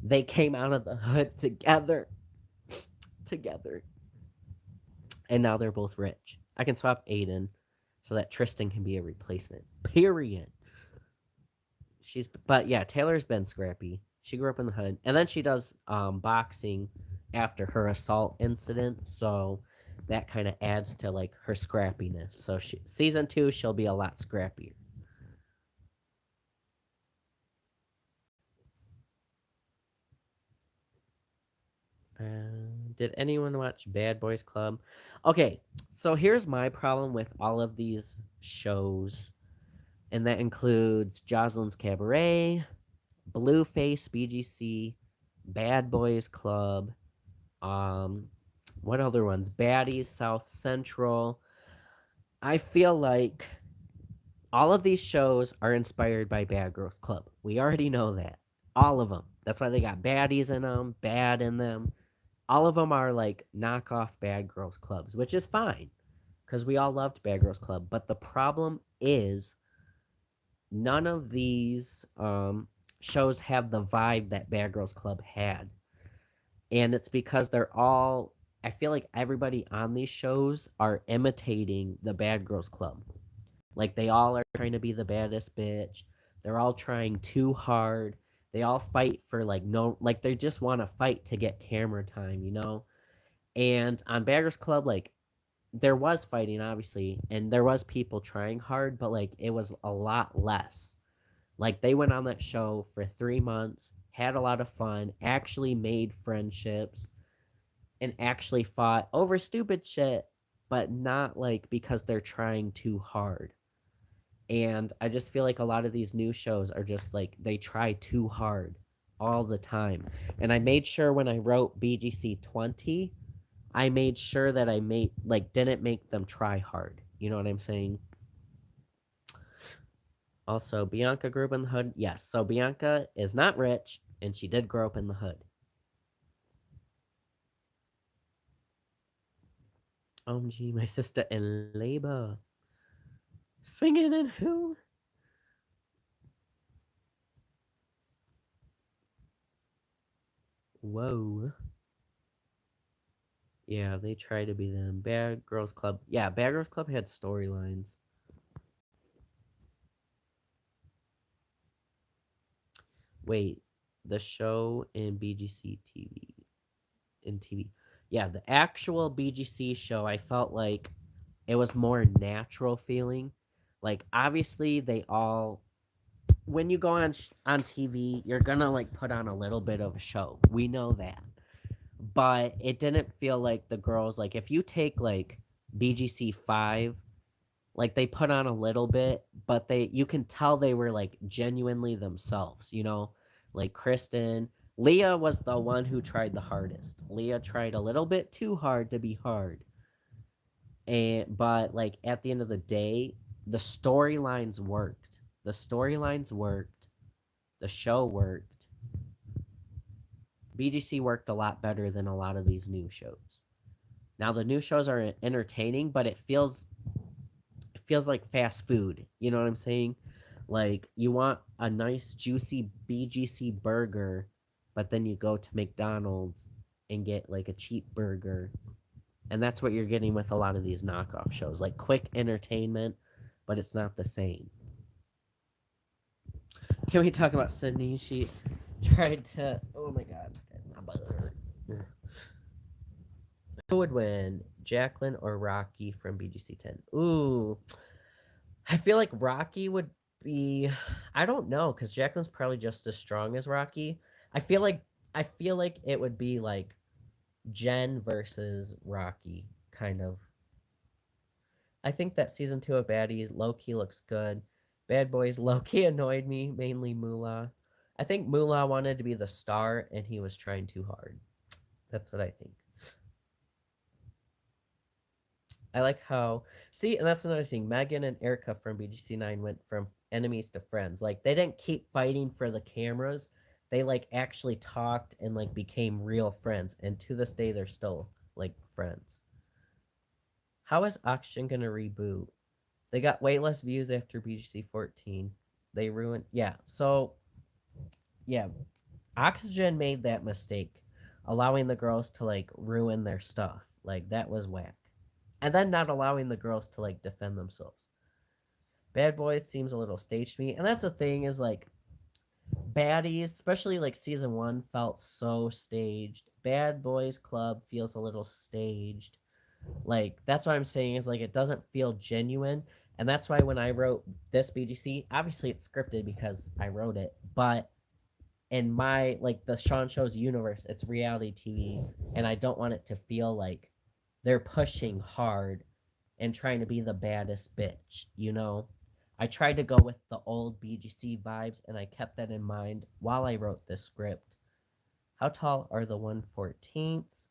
they came out of the hood together, and now they're both rich. I can swap Aiden so that Tristan can be a replacement. Period. But yeah, Taylor's been scrappy. She grew up in the hood, and then she does boxing after her assault incident. So that kind of adds to like her scrappiness. So season 2, she'll be a lot scrappier. Did anyone watch Bad Boys Club? Okay, so here's my problem with all of these shows, and that includes Jocelyn's Cabaret, Blueface, BGC, Bad Boys Club, um, what other ones? Baddies, South Central. I feel like all of these shows are inspired by Bad Girls Club. We already know that. All of them. That's why they got baddies in them, bad in them. All of them are like knockoff Bad Girls Clubs, which is fine because we all loved Bad Girls Club. But the problem is none of these shows have the vibe that Bad Girls Club had. And it's because they're all, I feel like everybody on these shows are imitating the Bad Girls Club. Like they all are trying to be the baddest bitch. They're all trying too hard. They all fight for like no, like they just want to fight to get camera time, you know? And on Bad Girls Club, like there was fighting obviously, and there was people trying hard, but like it was a lot less. Like they went on that show for 3 months, had a lot of fun, actually made friendships, and actually fought over stupid shit, but not like because they're trying too hard. And I just feel like a lot of these new shows are just like they try too hard all the time. And I made sure when I wrote BGC 20, I made sure that I made like didn't make them try hard. You know what I'm saying? Also, Bianca grew up in the hood. Yes, so Bianca is not rich, and she did grow up in the hood. OMG, my sister in labor. Swinging in who? Whoa. Yeah, they try to be them. Bad Girls Club. Yeah, Bad Girls Club had storylines. Wait, the show in BGC TV. In TV. Yeah, the actual BGC show, I felt like it was more natural feeling. Like, obviously, they all. When you go on TV, you're gonna like put on a little bit of a show. We know that, but it didn't feel like the girls like if you take like BGC 5, like they put on a little bit, but they you can tell they were like genuinely themselves, you know? Like Kristen, Leah was the one who tried the hardest. Leah tried a little bit too hard to be hard. And but like at the end of the day, the storylines worked. The storylines worked. The show worked. BGC worked a lot better than a lot of these new shows. Now the new shows are entertaining, but it feels like fast food. You know what I'm saying? Like you want a nice juicy BGC burger, but then you go to McDonald's and get like a cheap burger. And that's what you're getting with a lot of these knockoff shows. Like quick entertainment, but it's not the same. Can we talk about Sydney? She tried to, oh my god, my butt hurts. Who would win, Jacqueline or Rocky from BGC 10? Ooh, I feel like Rocky would be. I don't know because Jacqueline's probably just as strong as Rocky. I feel like I feel like it would be like Jen versus Rocky, kind of. I think that season 2 of Baddies low key looks good. Bad Boys low key annoyed me, mainly Moolah. I think Moolah wanted to be the star and he was trying too hard. That's what I think. I like how see, and that's another thing. Megan and Erica from BGC9 went from enemies to friends. Like they didn't keep fighting for the cameras. They like actually talked and like became real friends. And to this day they're still like friends. How is Oxygen gonna reboot? They got way less views after BGC 14. They ruined so yeah, Oxygen made that mistake, allowing the girls to like ruin their stuff. Like that was whack. And then not allowing the girls to like defend themselves. Bad Boys seems a little staged to me, and that's the thing is like baddies, especially like season one, felt so staged. Bad Boys Club feels a little staged. Like that's what I'm saying is like it doesn't feel genuine, and that's why when I wrote this BGC, obviously it's scripted because I wrote it, but in my like the Sean Show's universe, it's reality TV, and I don't want it to feel like they're pushing hard and trying to be the baddest bitch, you know? I tried to go with the old BGC vibes and I kept that in mind while I wrote this script. How tall are the 114ths?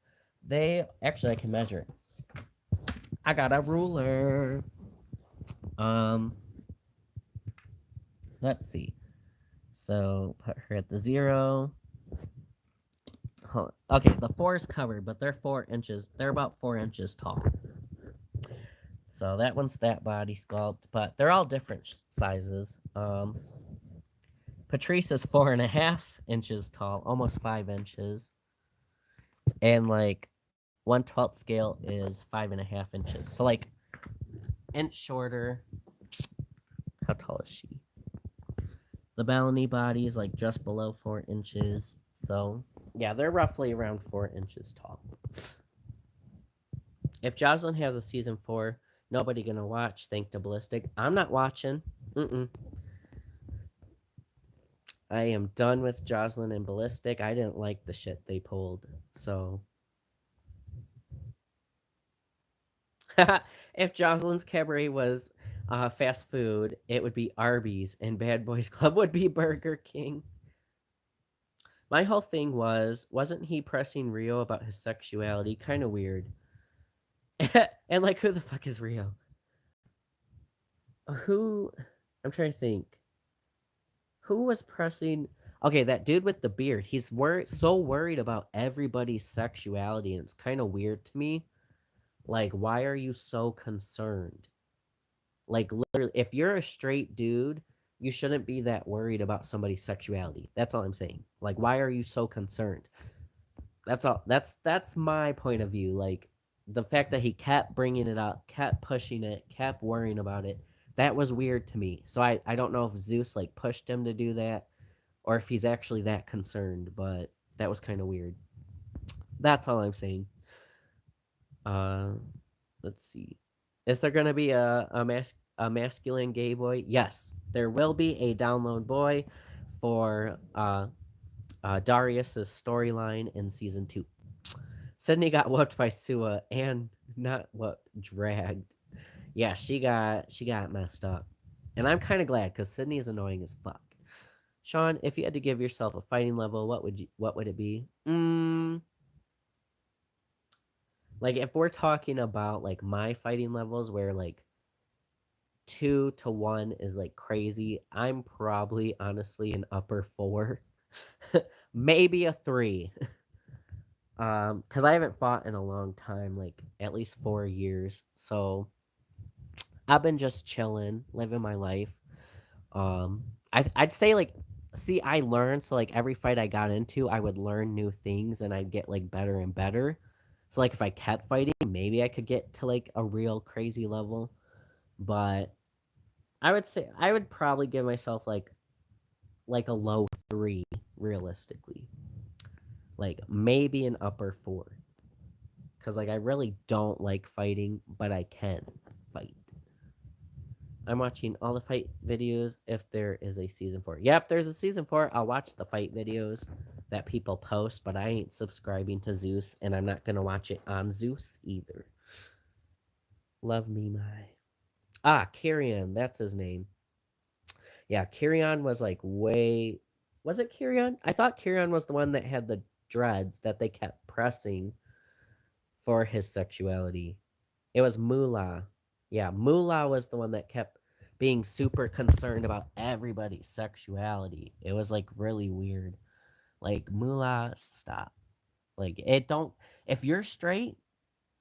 They actually I can measure. I got a ruler. Um let's see. So put her at the 0. Okay, the 4 is covered, but they're 4 inches. They're about 4 inches tall. So that one's that body sculpt, but they're all different sizes. Patrice is 4.5 inches tall, almost 5 inches, and like 1/12 scale is 5.5 inches. So like inch shorter. How tall is she? The Bellany body is like just below 4 inches. So yeah, they're roughly around 4 inches tall. If Jocelyn has a season 4, nobody gonna watch. Thank to Ballistic. I'm not watching. Mm-mm. I am done with Jocelyn and Ballistic. I didn't like the shit they pulled. So if Jocelyn's Cabaret was fast food, it would be Arby's, and Bad Boys Club would be Burger King. My whole thing wasn't he pressing Rio about his sexuality? Kind of weird. And like, who the fuck is Rio? Who? I'm trying to think. Who was pressing? Okay, that dude with the beard. He's so worried about everybody's sexuality, and it's kind of weird to me. Like, why are you so concerned? Like, literally, if you're a straight dude, you shouldn't be that worried about somebody's sexuality. That's all I'm saying. Like, why are you so concerned? That's all. That's my point of view. Like, the fact that he kept bringing it up, kept pushing it, kept worrying about it. That was weird to me. So I don't know if Zeus like pushed him to do that or if he's actually that concerned, but that was kind of weird. That's all I'm saying. Uh, let's see. Is there gonna be a masculine gay boy? Yes, there will be a download boy for Darius's storyline in season 2. Sydney got whooped by Sua and not whooped, dragged. Yeah, she got messed up, and I'm kind of glad because Sydney is annoying as fuck. Sean, if you had to give yourself a fighting level, what would it be? Like if we're talking about like my fighting levels where like 2 to 1 is like crazy, I'm probably honestly an upper 4. Maybe a 3. Because I haven't fought in a long time, like at least 4 years. So I've been just chilling, living my life. I'd say like see I learned so like every fight I got into I would learn new things and I'd get like better and better. So like if I kept fighting, maybe I could get to like a real crazy level. But I would say I would probably give myself like a low 3 realistically. Like maybe an upper 4. Cuz like I really don't like fighting, but I can fight. I'm watching all the fight videos if there is a season 4. Yeah, if there's a season 4, I'll watch the fight videos that people post, but I ain't subscribing to Zeus, and I'm not going to watch it on Zeus either. Love me, my. Kyrian, that's his name. Yeah, Kyrian was like way. Was it Kyrian? I thought Kyrian was the one that had the dreads that they kept pressing for his sexuality. It was Moolah. Yeah, Moolah was the one that kept being super concerned about everybody's sexuality. It was like really weird. Like Moolah, stop. Like it don't. If you're straight,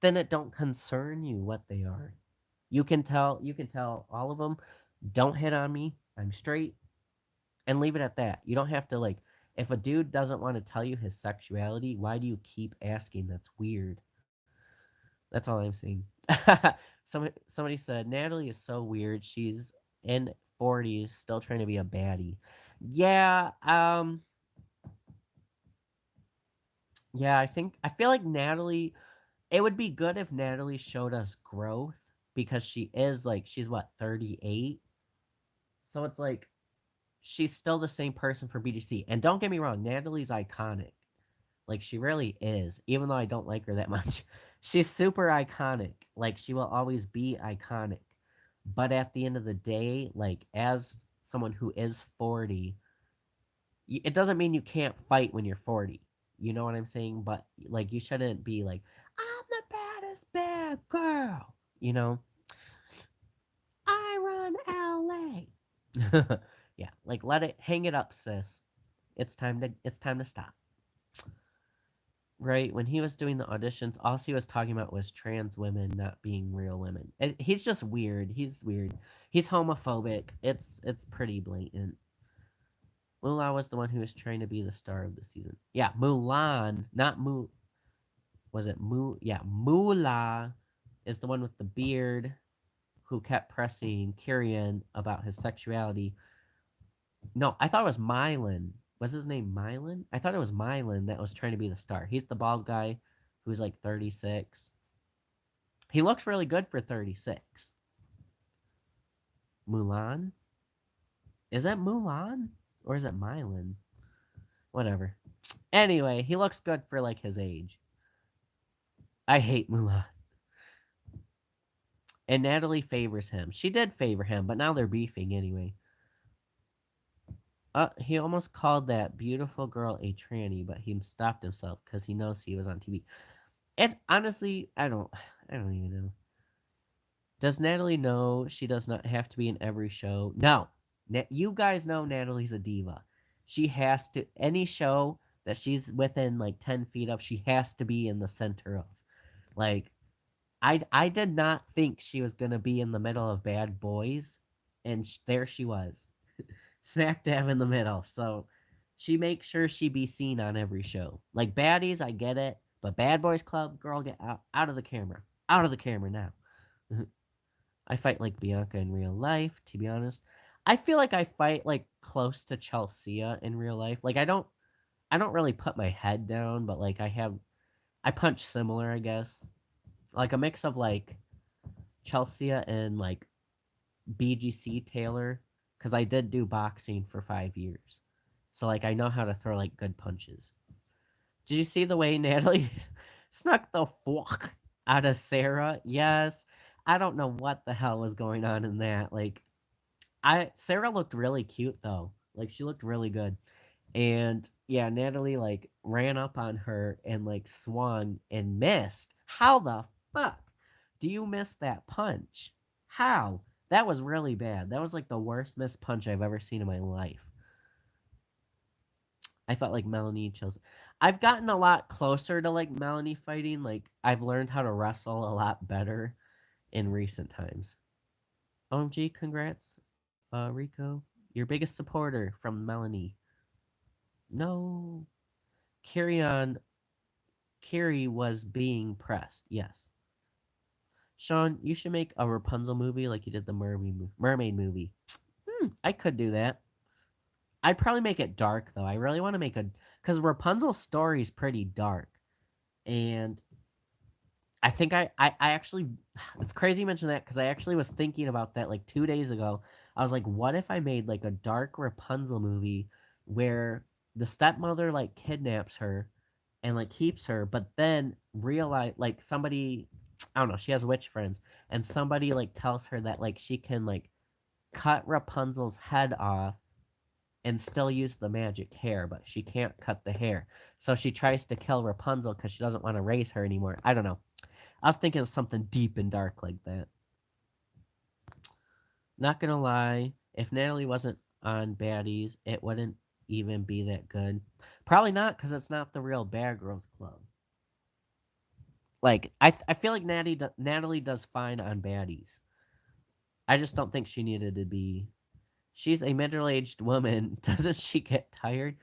then it don't concern you what they are. You can tell. You can tell all of them. Don't hit on me. I'm straight, and leave it at that. You don't have to like. If a dude doesn't want to tell you his sexuality, why do you keep asking? That's weird. That's all I'm saying. Somebody said Natalie is so weird. She's in 40s, still trying to be a baddie. Yeah, yeah. I feel like Natalie. It would be good if Natalie showed us growth because she is like she's what 38, so it's like she's still the same person for BGC. And don't get me wrong, Natalie's iconic. Like she really is, even though I don't like her that much. She's super iconic. Like she will always be iconic. But at the end of the day, like as someone who is 40, it doesn't mean you can't fight when you're 40. You know what I'm saying? But like you shouldn't be like, I'm the baddest bad girl. You know, I run LA. Yeah, like let it hang it up, sis. It's time to stop. Right, when he was doing the auditions, all he was talking about was trans women not being real women. And he's just weird. He's weird. He's homophobic. It's pretty blatant. Mulan was the one who was trying to be the star of the season. Yeah, Mulan, not Mu. Was it Mu? Yeah, Mula is the one with the beard who kept pressing Kyrian about his sexuality. No, I thought it was Mylan. Was his name Mylan? I thought it was Mylan that was trying to be the star. He's the bald guy who's like 36. He looks really good for 36. Mulan? Is that Mulan? Or is it Mylan? Whatever. Anyway, he looks good for like his age. I hate Mulan. And Natalie favors him. She did favor him, but now they're beefing anyway. He almost called that beautiful girl a tranny, but he stopped himself because he knows he was on TV. It's honestly, I don't even know. Does Natalie know she does not have to be in every show? No. You guys know Natalie's a diva. She has to, any show that she's within like 10 feet of, she has to be in the center of. Like, I did not think she was going to be in the middle of Bad Boys, and there she was. Smack dab in the middle. So she makes sure she be seen on every show. Like Baddies, I get it. But Bad Boys Club, girl, get out of the camera. Out of the camera now. I fight like Bianca in real life, to be honest. I feel like I fight like close to Chelsea in real life. Like I don't really put my head down, but like I punch similar, I guess. Like a mix of like Chelsea and like BGC Taylor, because I did do boxing for 5 years. So like I know how to throw like good punches. Did you see the way Natalie snuck the fuck out of Sarah? Yes. I don't know what the hell was going on in that. Like I Sarah looked really cute though. Like she looked really good. And yeah, Natalie like ran up on her and like swung and missed. How the fuck do you miss that punch? How? That was really bad. That was like the worst missed punch I've ever seen in my life. I felt like Melanie chose. I've gotten a lot closer to like Melanie fighting. Like I've learned how to wrestle a lot better in recent times. OMG, congrats, Rico. Your biggest supporter from Melanie. No. Carry on. Carrie was being pressed. Yes. Sean, you should make a Rapunzel movie like you did the mermaid movie. I could do that. I'd probably make it dark though. I really want to make a because Rapunzel's story is pretty dark, and I think I actually it's crazy you mention that because I actually was thinking about that like 2 days ago. I was like, what if I made like a dark Rapunzel movie where the stepmother like kidnaps her and like keeps her, but then realize like somebody I don't know, she has witch friends, and somebody like tells her that like she can like cut Rapunzel's head off and still use the magic hair, but she can't cut the hair. So she tries to kill Rapunzel because she doesn't want to raise her anymore. I don't know. I was thinking of something deep and dark like that. Not gonna lie, if Natalie wasn't on Baddies, it wouldn't even be that good. Probably not, because it's not the real Bear Growth Club. Like I feel like Natalie does fine on Baddies. I just don't think she needed to be. She's a middle-aged woman. Doesn't she get tired?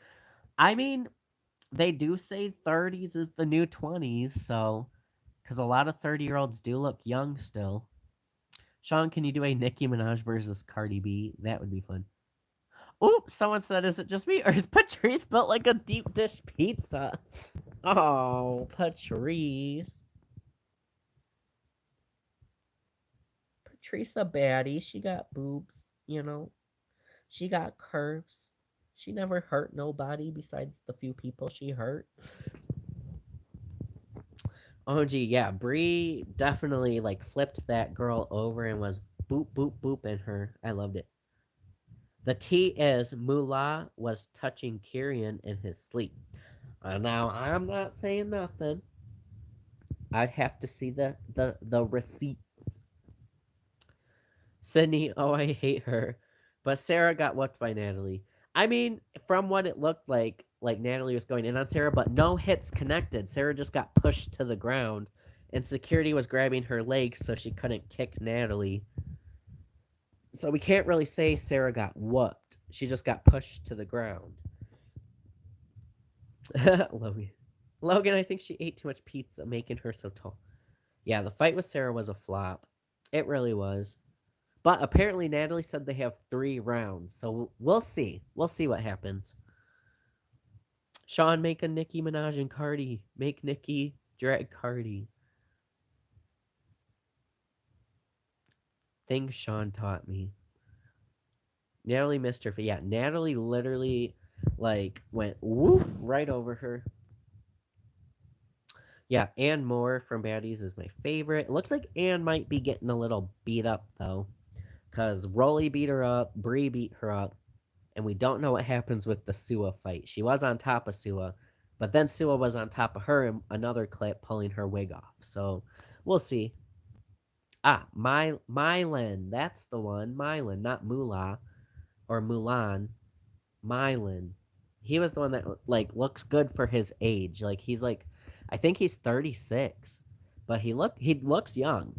I mean, they do say 30s is the new 20s, so because a lot of 30-year-olds do look young still. Sean, can you do a Nicki Minaj versus Cardi B? That would be fun. Oop, someone said, is it just me, or is Patrice built like a deep dish pizza? Oh, Patrice. Patrice a baddie. She got boobs, you know. She got curves. She never hurt nobody besides the few people she hurt. Oh gee, yeah, Bree definitely like flipped that girl over and was boop boop boop in her. I loved it. The T is Mullah was touching Kyrian in his sleep. Now I'm not saying nothing. I'd have to see the receipt. Sydney, oh I hate her. But Sarah got whooped by Natalie. I mean, from what it looked like Natalie was going in on Sarah, but no hits connected. Sarah just got pushed to the ground, and security was grabbing her legs so she couldn't kick Natalie. So we can't really say Sarah got whooped. She just got pushed to the ground. Logan. Logan, I think she ate too much pizza, making her so tall. Yeah, the fight with Sarah was a flop. It really was. But apparently Natalie said they have 3 rounds, so we'll see. We'll see what happens. Sean, make a Nicki Minaj and Cardi. Make Nicki drag Cardi. Things Sean taught me. Natalie missed her. Yeah, Natalie literally like went whoop right over her. Yeah, Anne Moore from Baddies is my favorite. It looks like Anne might be getting a little beat up though, because Rolly beat her up, Bree beat her up, and we don't know what happens with the Sua fight. She was on top of Sua, but then Sua was on top of her in another clip, pulling her wig off. So we'll see. Mylan, that's the one. Mylan, not Moolah or Mulan. Mylan. He was the one that like looks good for his age. Like he's like, I think he's 36, but he looks young.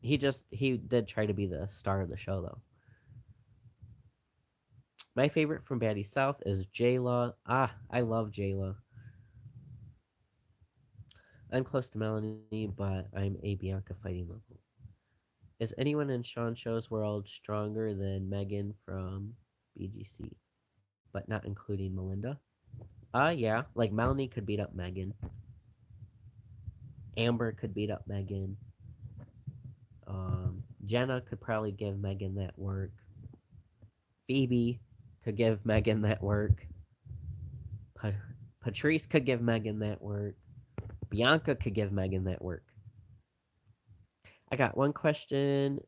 He did try to be the star of the show though. My favorite from Baddie South is Jayla. I love Jayla. I'm close to Melanie, but I'm a Bianca fighting level. Is anyone in Sean Show's world stronger than Megan from BGC, but not including Melinda? Yeah. Like Melanie could beat up Megan. Amber could beat up Megan. Jenna could probably give Megan that work. Phoebe could give Megan that work. Patrice could give Megan that work. Bianca could give Megan that work. I got one question.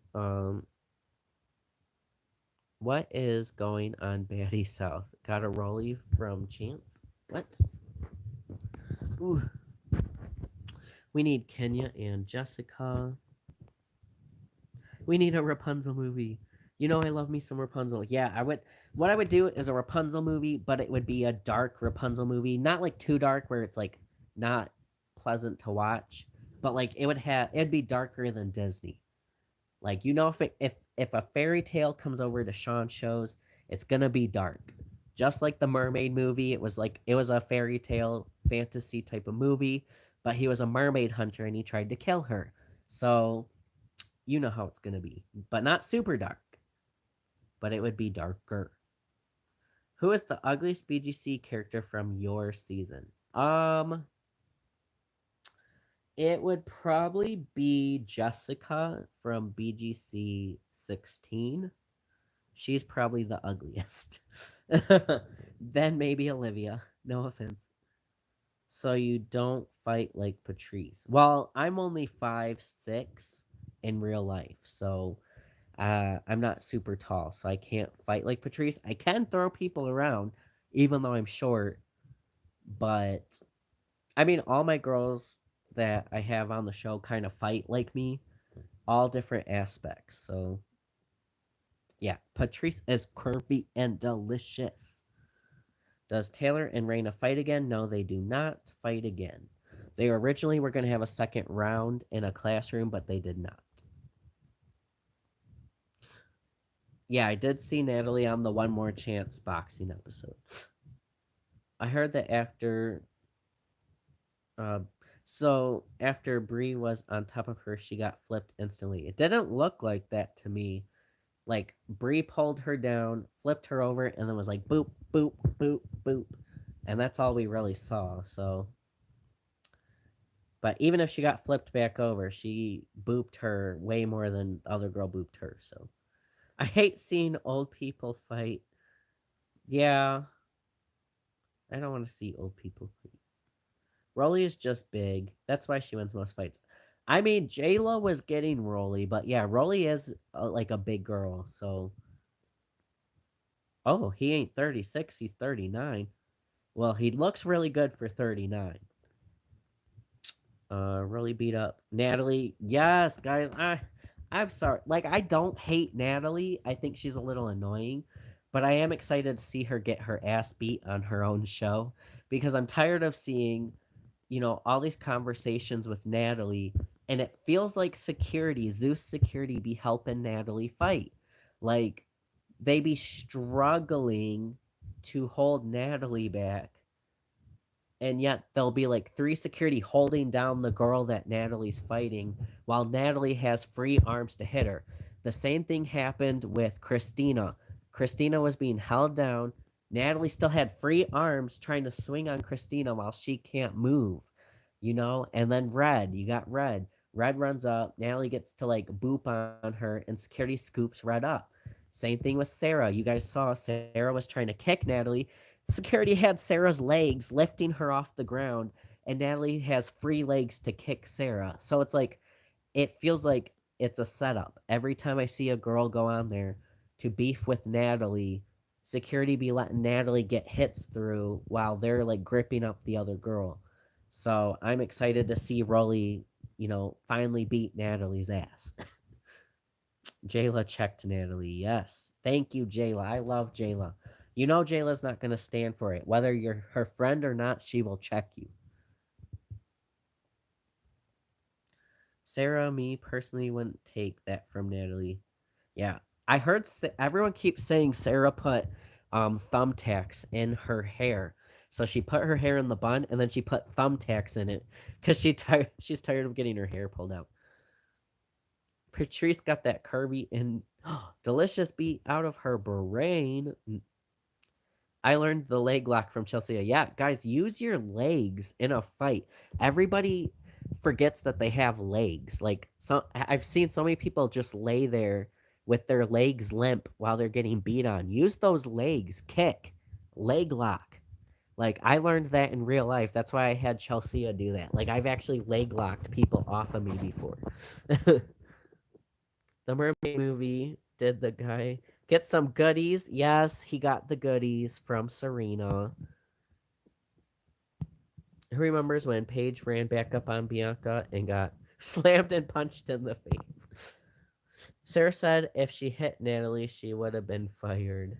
What is going on Baddie South? Got a rollie from Chance? What? Ooh. We need Kenya and Jessica. We need a Rapunzel movie. You know I love me some Rapunzel. Yeah, I would. What I would do is a Rapunzel movie, but it would be a dark Rapunzel movie, not like too dark where it's like not pleasant to watch, but like it'd be darker than Disney. Like if a fairy tale comes over to Sean shows, it's gonna be dark. Just like the mermaid movie, it was a fairy tale fantasy type of movie, but he was a mermaid hunter and he tried to kill her. So you know how it's gonna be. But not super dark. But it would be darker. Who is the ugliest BGC character from your season? It would probably be Jessica from BGC 16. She's probably the ugliest. Then maybe Olivia. No offense. So you don't fight like Patrice. Well, I'm only 5'6" in real life, so I'm not super tall, so I can't fight like Patrice. I can throw people around, even though I'm short. But I mean, all my girls that I have on the show kind of fight like me, all different aspects. So yeah, Patrice is curvy and delicious. Does Taylor and Raina fight again? No, they do not fight again. They originally were going to have a second round in a classroom, but they did not. Yeah, I did see Natalie on the One More Chance boxing episode. I heard that uh, after Bree was on top of her, she got flipped instantly. It didn't look like that to me. Like Bree pulled her down, flipped her over, and then was like boop, boop, boop, boop, and that's all we really saw. So, but even if she got flipped back over, she booped her way more than the other girl booped her. So, I hate seeing old people fight. Yeah, I don't want to see old people fight. Rolly is just big. That's why she wins most fights. I mean, Jayla was getting Rolly, but yeah, Rolly is like a big girl. So, oh, he ain't 36. He's 39. Well, he looks really good for 39. Really beat up Natalie. Yes, guys. I'm sorry. Like, I don't hate Natalie. I think she's a little annoying, but I am excited to see her get her ass beat on her own show because I'm tired of seeing, all these conversations with Natalie, and it feels like Zeus security, be helping Natalie fight. Like, they be struggling to hold Natalie back, and yet there'll be like three security holding down the girl that Natalie's fighting while Natalie has free arms to hit her. The same thing happened with Christina. Christina was being held down. Natalie still had free arms trying to swing on Christina while she can't move, And then you got Red. Red runs up. Natalie gets to like boop on her, and security scoops Red up. Same thing with Sarah. You guys saw Sarah was trying to kick Natalie. Security had Sarah's legs lifting her off the ground, and Natalie has free legs to kick Sarah. So it's like, it feels like it's a setup. Every time I see a girl go on there to beef with Natalie, security be letting Natalie get hits through while they're like gripping up the other girl. So I'm excited to see Rolly, finally beat Natalie's ass. Jayla checked Natalie. Yes. Thank you, Jayla. I love Jayla. Jayla's not going to stand for it. Whether you're her friend or not, she will check you. Sarah, me personally, wouldn't take that from Natalie. Yeah. I heard everyone keeps saying Sarah put thumbtacks in her hair. So she put her hair in the bun, and then she put thumbtacks in it because she's tired of getting her hair pulled out. Patrice got that curvy and delicious beat out of her brain. I learned the leg lock from Chelsea. Yeah, guys, use your legs in a fight. Everybody forgets that they have legs. Like, I've seen so many people just lay there with their legs limp while they're getting beat on. Use those legs. Kick. Leg lock. Like, I learned that in real life. That's why I had Chelsea do that. Like, I've actually leg locked people off of me before. The Mermaid movie, did the guy get some goodies? Yes, he got the goodies from Serena. Who remembers when Paige ran back up on Bianca and got slammed and punched in the face? Sarah said if she hit Natalie, she would have been fired.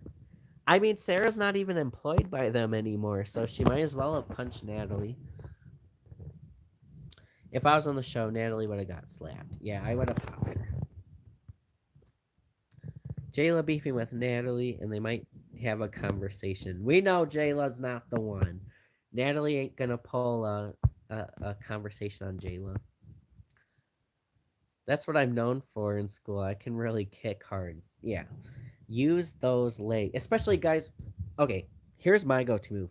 I mean, Sarah's not even employed by them anymore, so she might as well have punched Natalie. If I was on the show, Natalie would have got slapped. Yeah, I would have popped her. Jayla beefing with Natalie, and they might have a conversation. We know Jayla's not the one. Natalie ain't gonna pull a conversation on Jayla. That's what I'm known for in school. I can really kick hard. Yeah. Use those legs. Especially, guys, okay, here's my go-to move.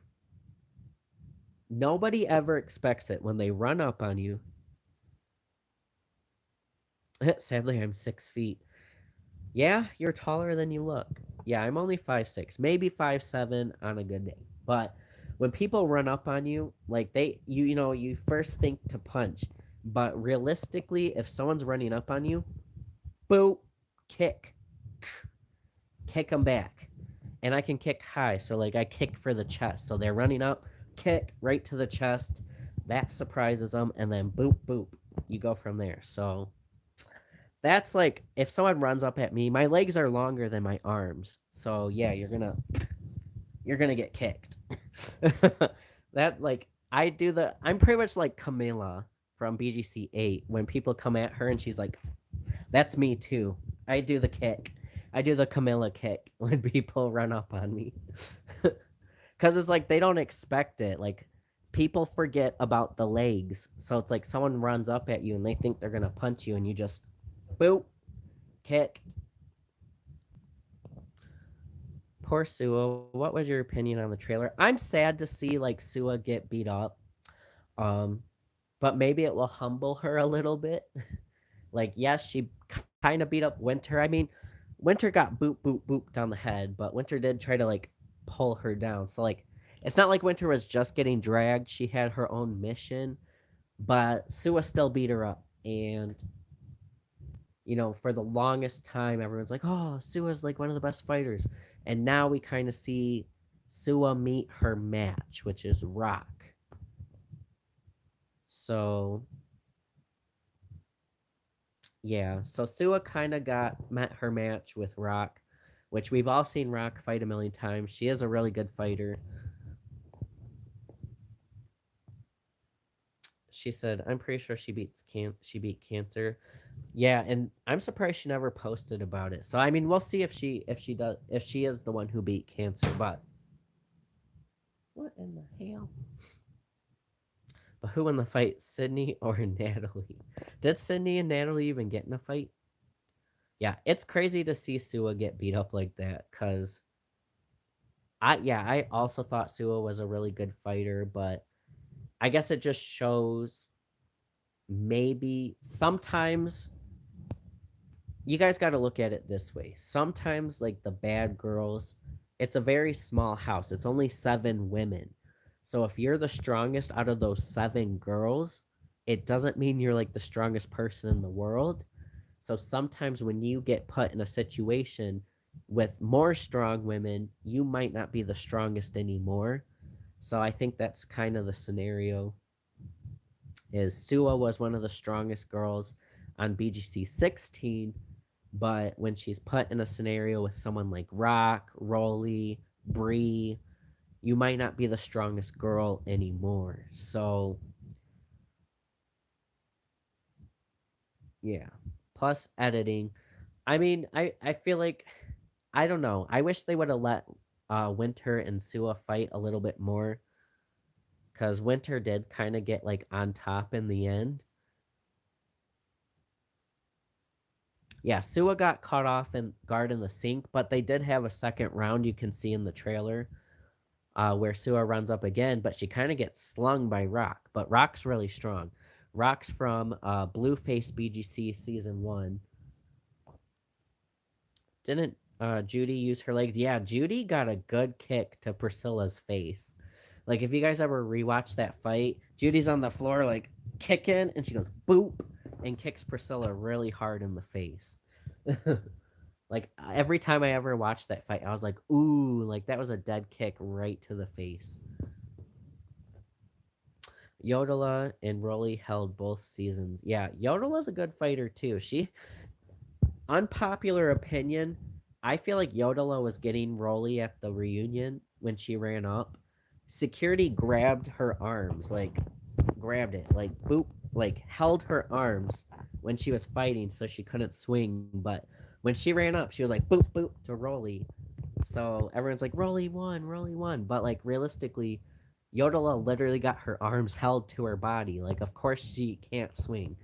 Nobody ever expects it when they run up on you. Sadly, I'm 6 feet. Yeah, you're taller than you look. Yeah, I'm only 5'6", maybe 5'7" on a good day. But when people run up on you, like you first think to punch, but realistically, if someone's running up on you, boop, kick them back, and I can kick high. So like I kick for the chest. So they're running up, kick right to the chest, that surprises them, and then boop boop, you go from there. So that's like if someone runs up at me, my legs are longer than my arms. So yeah, you're gonna get kicked. That like I'm pretty much like Camilla from BGC 8 when people come at her and she's like, that's me too. I do the kick. I do the Camilla kick when people run up on me. Cuz it's like they don't expect it. Like people forget about the legs. So it's like someone runs up at you and they think they're going to punch you and you just boop, kick. Poor Sua. What was your opinion on the trailer? I'm sad to see like Sua get beat up. Um but maybe it will humble her a little bit. Like, yes, she kind of beat up Winter. I mean, Winter got boop, boop, boop down the head, but Winter did try to, like, pull her down. So, like, it's not like Winter was just getting dragged. She had her own mission, but Sua still beat her up. And, for the longest time, everyone's like, oh, Sua's, like, one of the best fighters. And now we kind of see Sua meet her match, which is Rock. So yeah, so Sua kind of met her match with Rock, which we've all seen Rock fight a million times. She is a really good fighter. She said, "I'm pretty sure she beat Cancer." Yeah, and I'm surprised she never posted about it. So I mean, we'll see if she is the one who beat Cancer. But what in the hell? But who won the fight, Sydney or Natalie? Did Sydney and Natalie even get in a fight? Yeah, it's crazy to see Sua get beat up like that because I also thought Sua was a really good fighter, but I guess it just shows maybe sometimes you guys got to look at it this way. Sometimes like the bad girls, it's a very small house. It's only 7 women. So if you're the strongest out of those 7 girls, it doesn't mean you're like the strongest person in the world. So sometimes when you get put in a situation with more strong women, you might not be the strongest anymore. So I think that's kind of the scenario. Is Sua was one of the strongest girls on BGC 16, but when she's put in a scenario with someone like Rock, Rolly, Bree, you might not be the strongest girl anymore. So yeah. Plus editing. I mean, I feel like I don't know. I wish they would have let Winter and Sua fight a little bit more because Winter did kind of get like on top in the end. Yeah, Sua got caught off and guard in the sink, but they did have a second round you can see in the trailer where Sua runs up again, but she kind of gets slung by Rock. But Rock's really strong. Rock's from Blueface BGC Season 1. Didn't Judy use her legs? Yeah, Judy got a good kick to Priscilla's face. Like, if you guys ever rewatch that fight, Judy's on the floor, like, kicking, and she goes, boop, and kicks Priscilla really hard in the face. Like, every time I ever watched that fight, I was like, ooh, like, that was a dead kick right to the face. Yodela and Rolly held both seasons. Yeah, Yodela's a good fighter, too. Unpopular opinion, I feel like Yodela was getting Rolly at the reunion when she ran up. Security grabbed her arms, like grabbed it, like boop, like held her arms when she was fighting so she couldn't swing. But when she ran up, she was like boop boop to Rolly. So everyone's like Rolly won. But like realistically, Yodela literally got her arms held to her body. Like of course she can't swing.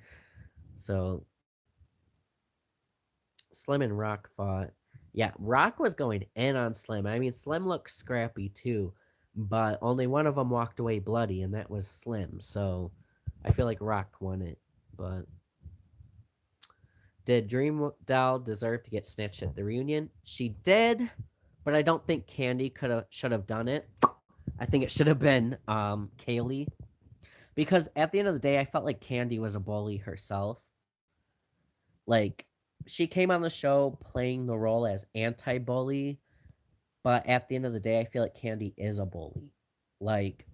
So Slim and Rock fought. Yeah, Rock was going in on Slim. I mean, Slim looked scrappy too, but only one of them walked away bloody, and that was Slim. So I feel like Rock won it. But did Dream Doll deserve to get snatched at the reunion? She did, but I don't think Candy should have done it. I think it should have been Kaylee, because at the end of the day, I felt like Candy was a bully herself. Like she came on the show playing the role as anti-bully, but at the end of the day, I feel like Candy is a bully. Like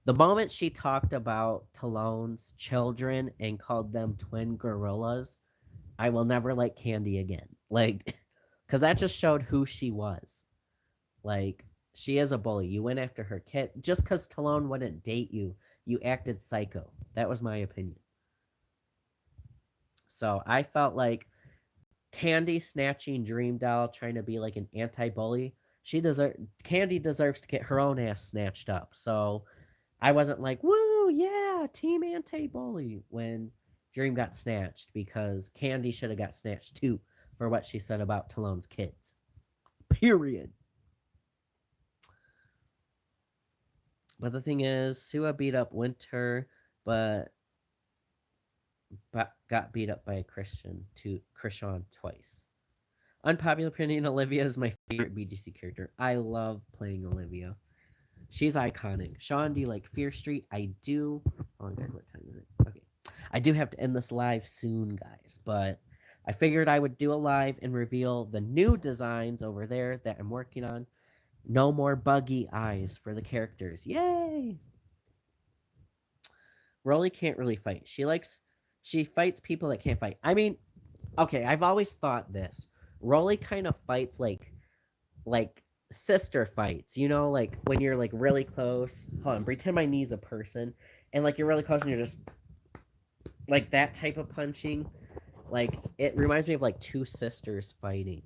The moment she talked about Talon's children and called them twin gorillas, I will never like Candy again. Like, because that just showed who she was. Like, she is a bully. You went after her kid. Just because Talon wouldn't date you, you acted psycho. That was my opinion. So I felt like Candy snatching Dream Doll, trying to be like an anti-bully. Candy deserves to get her own ass snatched up. So I wasn't like, woo, yeah, team anti-bully when Dream got snatched, because Candy should have got snatched too for what she said about Talon's kids. Period. But the thing is, Sua beat up Winter, but got beat up by a Krishan twice. Unpopular opinion: Olivia is my favorite BGC character. I love playing Olivia. She's iconic. Sean, do you like Fear Street? I do. Oh, guys, what time is it? Okay. I do have to end this live soon, guys, but I figured I would do a live and reveal the new designs over there that I'm working on. No more buggy eyes for the characters. Yay! Rolly can't really fight. She fights people that can't fight. I mean, okay, I've always thought this. Rolly kind of fights like sister fights, like when you're like really close. Hold on, pretend my knee's a person, and like you're really close and you're just like that type of punching. Like it reminds me of like two sisters fighting.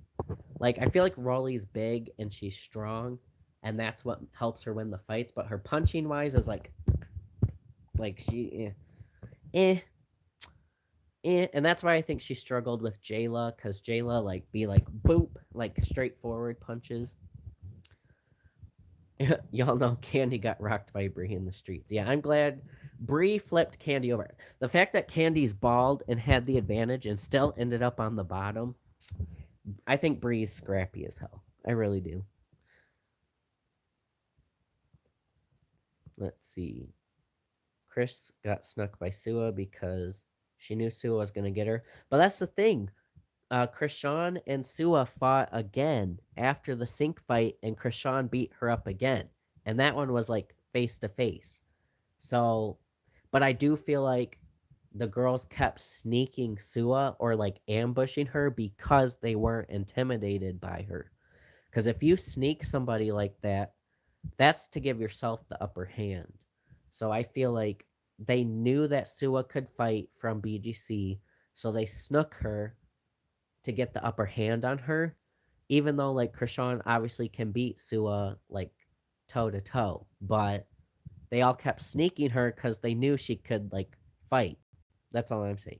Like I feel like Rolly's big and she's strong, and that's what helps her win the fights. But her punching wise is like eh, and that's why I think she struggled with Jayla, because Jayla like be like boop, like straightforward punches. Y'all know Candy got rocked by Bree in the streets. Yeah, I'm glad Bree flipped Candy over. The fact that Candy's bald and had the advantage and still ended up on the bottom, I think Bree's scrappy as hell. I really do. Let's see. Chris got snuck by Sua because she knew Sua was going to get her. But that's the thing. Krishan and Sua fought again after the sync fight, and Krishan beat her up again. And that one was like face to face. So, but I do feel like the girls kept sneaking Sua or like ambushing her because they weren't intimidated by her. Because if you sneak somebody like that, that's to give yourself the upper hand. So I feel like they knew that Sua could fight from BGC, so they snook her to get the upper hand on her, even though like Krishan obviously can beat Sua like toe to toe, but they all kept sneaking her because they knew she could like fight. That's all I'm saying.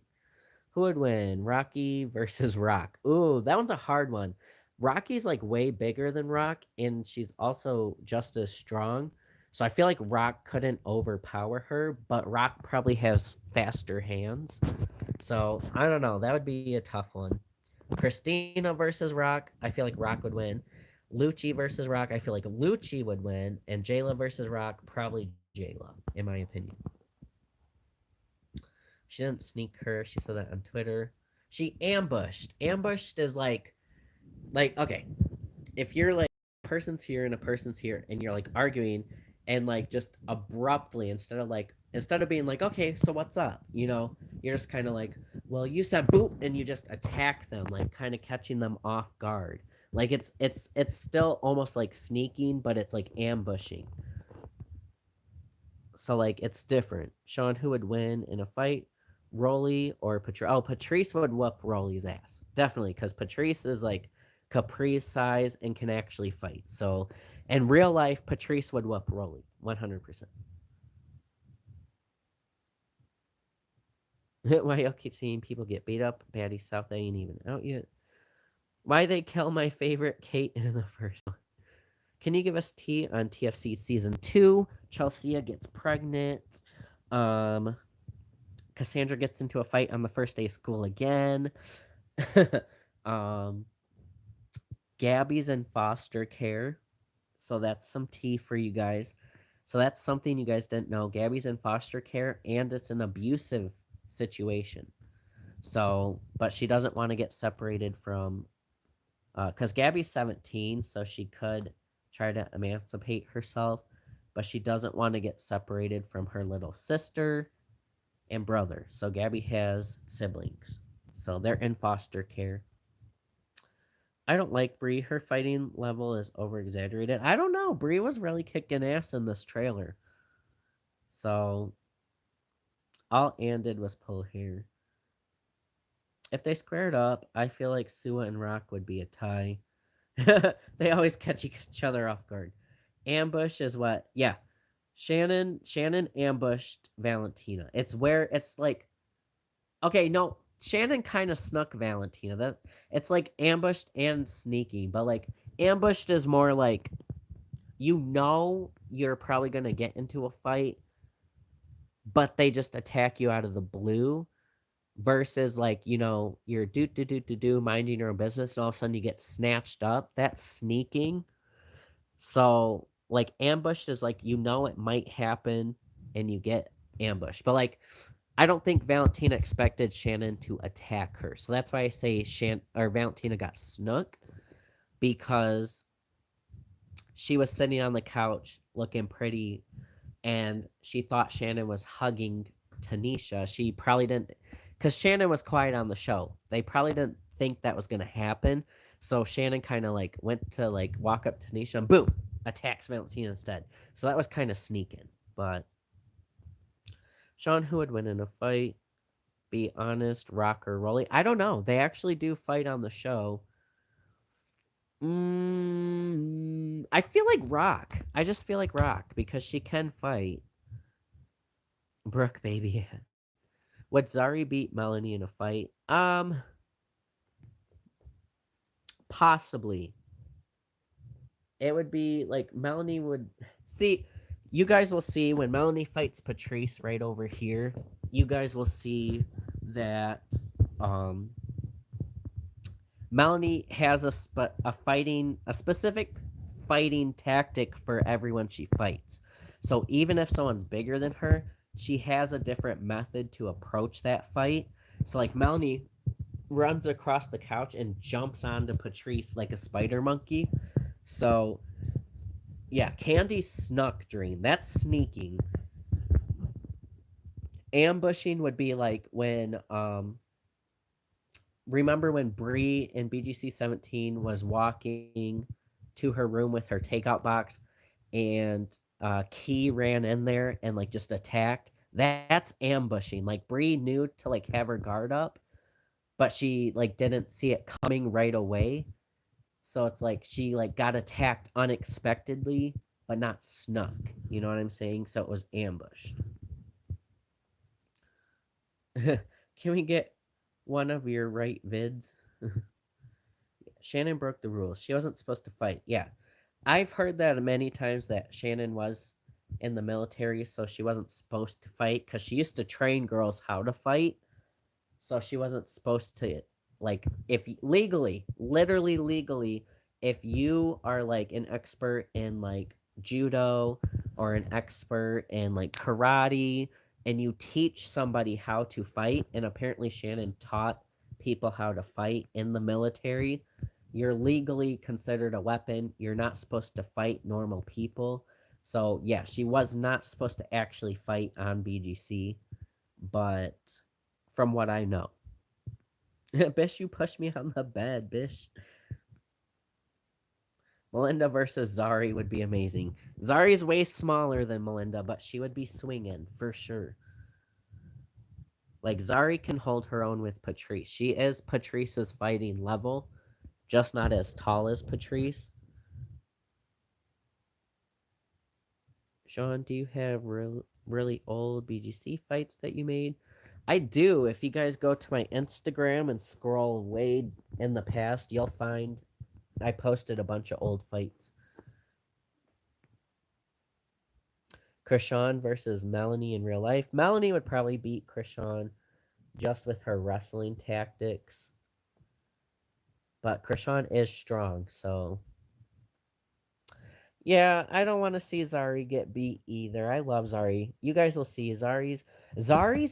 Who would win? Rocky versus Rock. Ooh, that one's a hard one. Rocky's like way bigger than Rock, and she's also just as strong. So I feel like Rock couldn't overpower her, but Rock probably has faster hands. So I don't know. That would be a tough one. Christina versus Rock, I feel like Rock would win. Lucci versus Rock, I feel like Lucci would win. And Jayla versus Rock, probably Jayla, in my opinion. She didn't sneak her. She said that on Twitter. She ambushed. Ambushed is like okay, if you're like a person's here and a person's here and you're like arguing and like just abruptly instead of being like, okay, so what's up, you're just kind of like, well, you said boop, and you just attack them, like kind of catching them off guard. Like it's still almost like sneaking, but it's like ambushing. So like it's different. Sean, who would win in a fight? Rolly or Patrice? Oh, Patrice would whoop Rolly's ass. Definitely, because Patrice is like Capri's size and can actually fight. So in real life, Patrice would whoop Rolly 100%. Why y'all keep seeing people get beat up? Baddie South ain't even out yet. Why they kill my favorite Kate in the first one? Can you give us tea on TFC season 2? Chelsea gets pregnant. Cassandra gets into a fight on the first day of school again. um, Gabby's in foster care. So that's some tea for you guys. So that's something you guys didn't know. Gabby's in foster care, and it's an abusive situation. So, but she doesn't want to get separated from, because Gabby's 17, so she could try to emancipate herself. but she doesn't want to get separated from her little sister and brother. So Gabby has siblings. So they're in foster care. I don't like Bree. Her fighting level is over exaggerated. I don't know. Bree was really kicking ass in this trailer. So all Anne did was pull hair. If they squared up, I feel like Sua and Rock would be a tie. They always catch each other off guard. Ambush is what? Yeah. Shannon ambushed Valentina. It's where it's like okay, no, Shannon kind of snuck Valentina. That it's like ambushed and sneaky, but like ambushed is more like you know you're probably going to get into a fight, but they just attack you out of the blue versus like, you know, you're do minding your own business and all of a sudden you get snatched up. That's sneaking. So like ambushed is like you know it might happen and you get ambushed. But like I don't think Valentina expected Shannon to attack her. So that's why I say Valentina got snook because she was sitting on the couch looking pretty and she thought Shannon was hugging Tanisha. She probably didn't because Shannon was quiet on the show. They probably didn't think that was gonna happen. So Shannon kind of like went to like walk up to Tanisha and boom, attacks Valentina instead. So that was kind of sneaking. But Sean, who would win in a fight? Be honest, Rock or Rolly? I don't know. They actually do fight on the show. I feel like Rock. I just feel like Rock because she can fight. Brooke, baby. Would Zari beat Melanie in a fight? Possibly. It would be like Melanie would see. You guys will see when Melanie fights Patrice right over here. You guys will see that um Melanie has a specific fighting tactic for everyone she fights. So even if someone's bigger than her, she has a different method to approach that fight. So like Melanie runs across the couch and jumps onto Patrice like a spider monkey. So yeah, Candy snuck Dream. That's sneaking. Ambushing would be like when remember when Bree in BGC 17 was walking to her room with her takeout box and Key ran in there and like just attacked? That's ambushing. Like Bree knew to like have her guard up, but she like didn't see it coming right away. So it's like she like got attacked unexpectedly, but not snuck. You know what I'm saying? So it was ambushed. Can we get one of your right vids? Shannon broke the rules. She wasn't supposed to fight. Yeah. I've heard that many times that Shannon was in the military, so she wasn't supposed to fight because she used to train girls how to fight. So she wasn't supposed to, like, if legally, literally legally, if you are like an expert in like judo or an expert in like karate and you teach somebody how to fight, and apparently Shannon taught people how to fight in the military, you're legally considered a weapon. You're not supposed to fight normal people. So yeah, she was not supposed to actually fight on BGC, but from what I know. Bish, you pushed me on the bed, Bish. Melinda versus Zari would be amazing. Zari's way smaller than Melinda, but she would be swinging for sure. Like Zari can hold her own with Patrice. She is Patrice's fighting level, just not as tall as Patrice. Sean, do you have really old BGC fights that you made? I do. If you guys go to my Instagram and scroll way in the past, you'll find I posted a bunch of old fights. Krishan versus Melanie in real life. Melanie would probably beat Krishan just with her wrestling tactics. But Krishan is strong, so yeah, I don't want to see Zari get beat either. I love Zari. You guys will see Zari's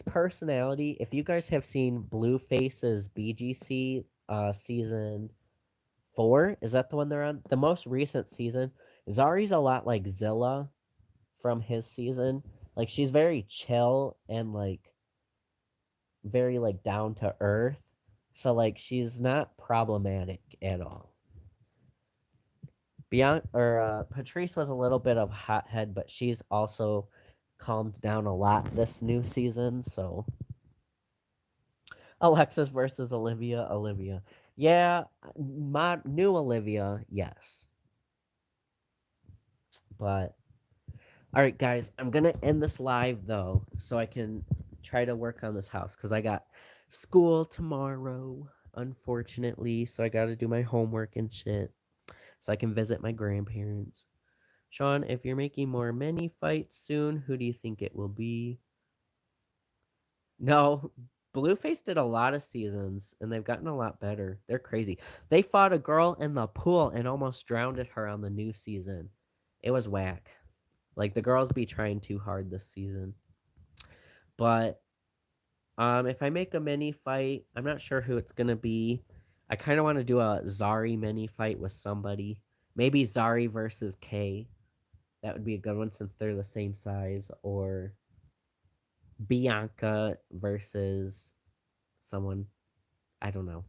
personality. If you guys have seen Blueface's BGC season 4, is that the one they're on? The most recent season. Zari's a lot like Zilla from his season. Like she's very chill and like very like down to earth. So like she's not problematic at all. Patrice was a little bit of a hothead, but she's also calmed down a lot this new season. So Alexis versus Olivia, Olivia. Yeah, my new Olivia, yes. But all right, guys, I'm gonna end this live though, so I can try to work on this house because I got school tomorrow, unfortunately. So I got to do my homework and shit, so I can visit my grandparents. Sean, if you're making more mini fights soon, who do you think it will be? No, Blueface did a lot of seasons, and they've gotten a lot better. They're crazy. They fought a girl in the pool and almost drowned her on the new season. It was whack. Like the girls be trying too hard this season. But if I make a mini fight, I'm not sure who it's gonna be. I kind of want to do a Zari mini fight with somebody. Maybe Zari versus Kay. That would be a good one since they're the same size. Or Bianca versus someone. I don't know.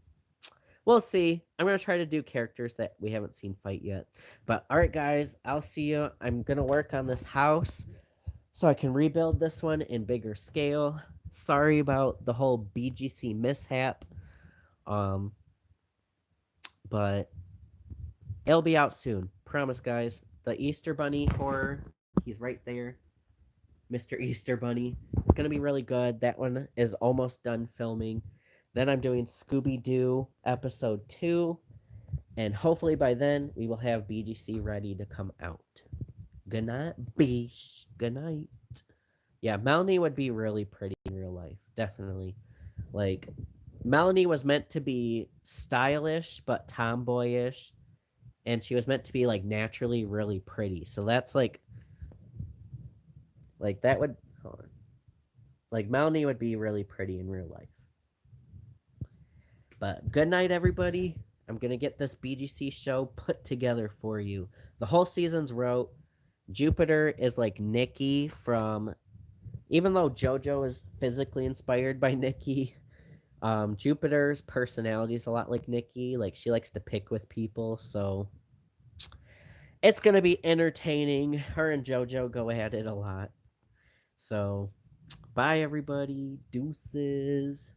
We'll see. I'm gonna try to do characters that we haven't seen fight yet. But all right, guys, I'll see you. I'm gonna work on this house so I can rebuild this one in bigger scale. Sorry about the whole BGC mishap. Um, but it'll be out soon. Promise, guys. The Easter Bunny horror, he's right there. Mr. Easter Bunny. It's gonna be really good. That one is almost done filming. Then I'm doing Scooby Doo episode 2, and hopefully by then we will have BGC ready to come out. Good night, beesh. Good night. Yeah, Melanie would be really pretty in real life, definitely. Like Melanie was meant to be stylish but tomboyish, and she was meant to be like naturally really pretty. So that's like that would hold on. Like Melanie would be really pretty in real life. But good night, everybody. I'm gonna get this BGC show put together for you. The whole season's wrote. Jupiter is like Nikki from. Even though JoJo is physically inspired by Nikki, Jupiter's personality is a lot like Nikki. Like she likes to pick with people, so it's gonna be entertaining. Her and JoJo go at it a lot. So, bye everybody. Deuces.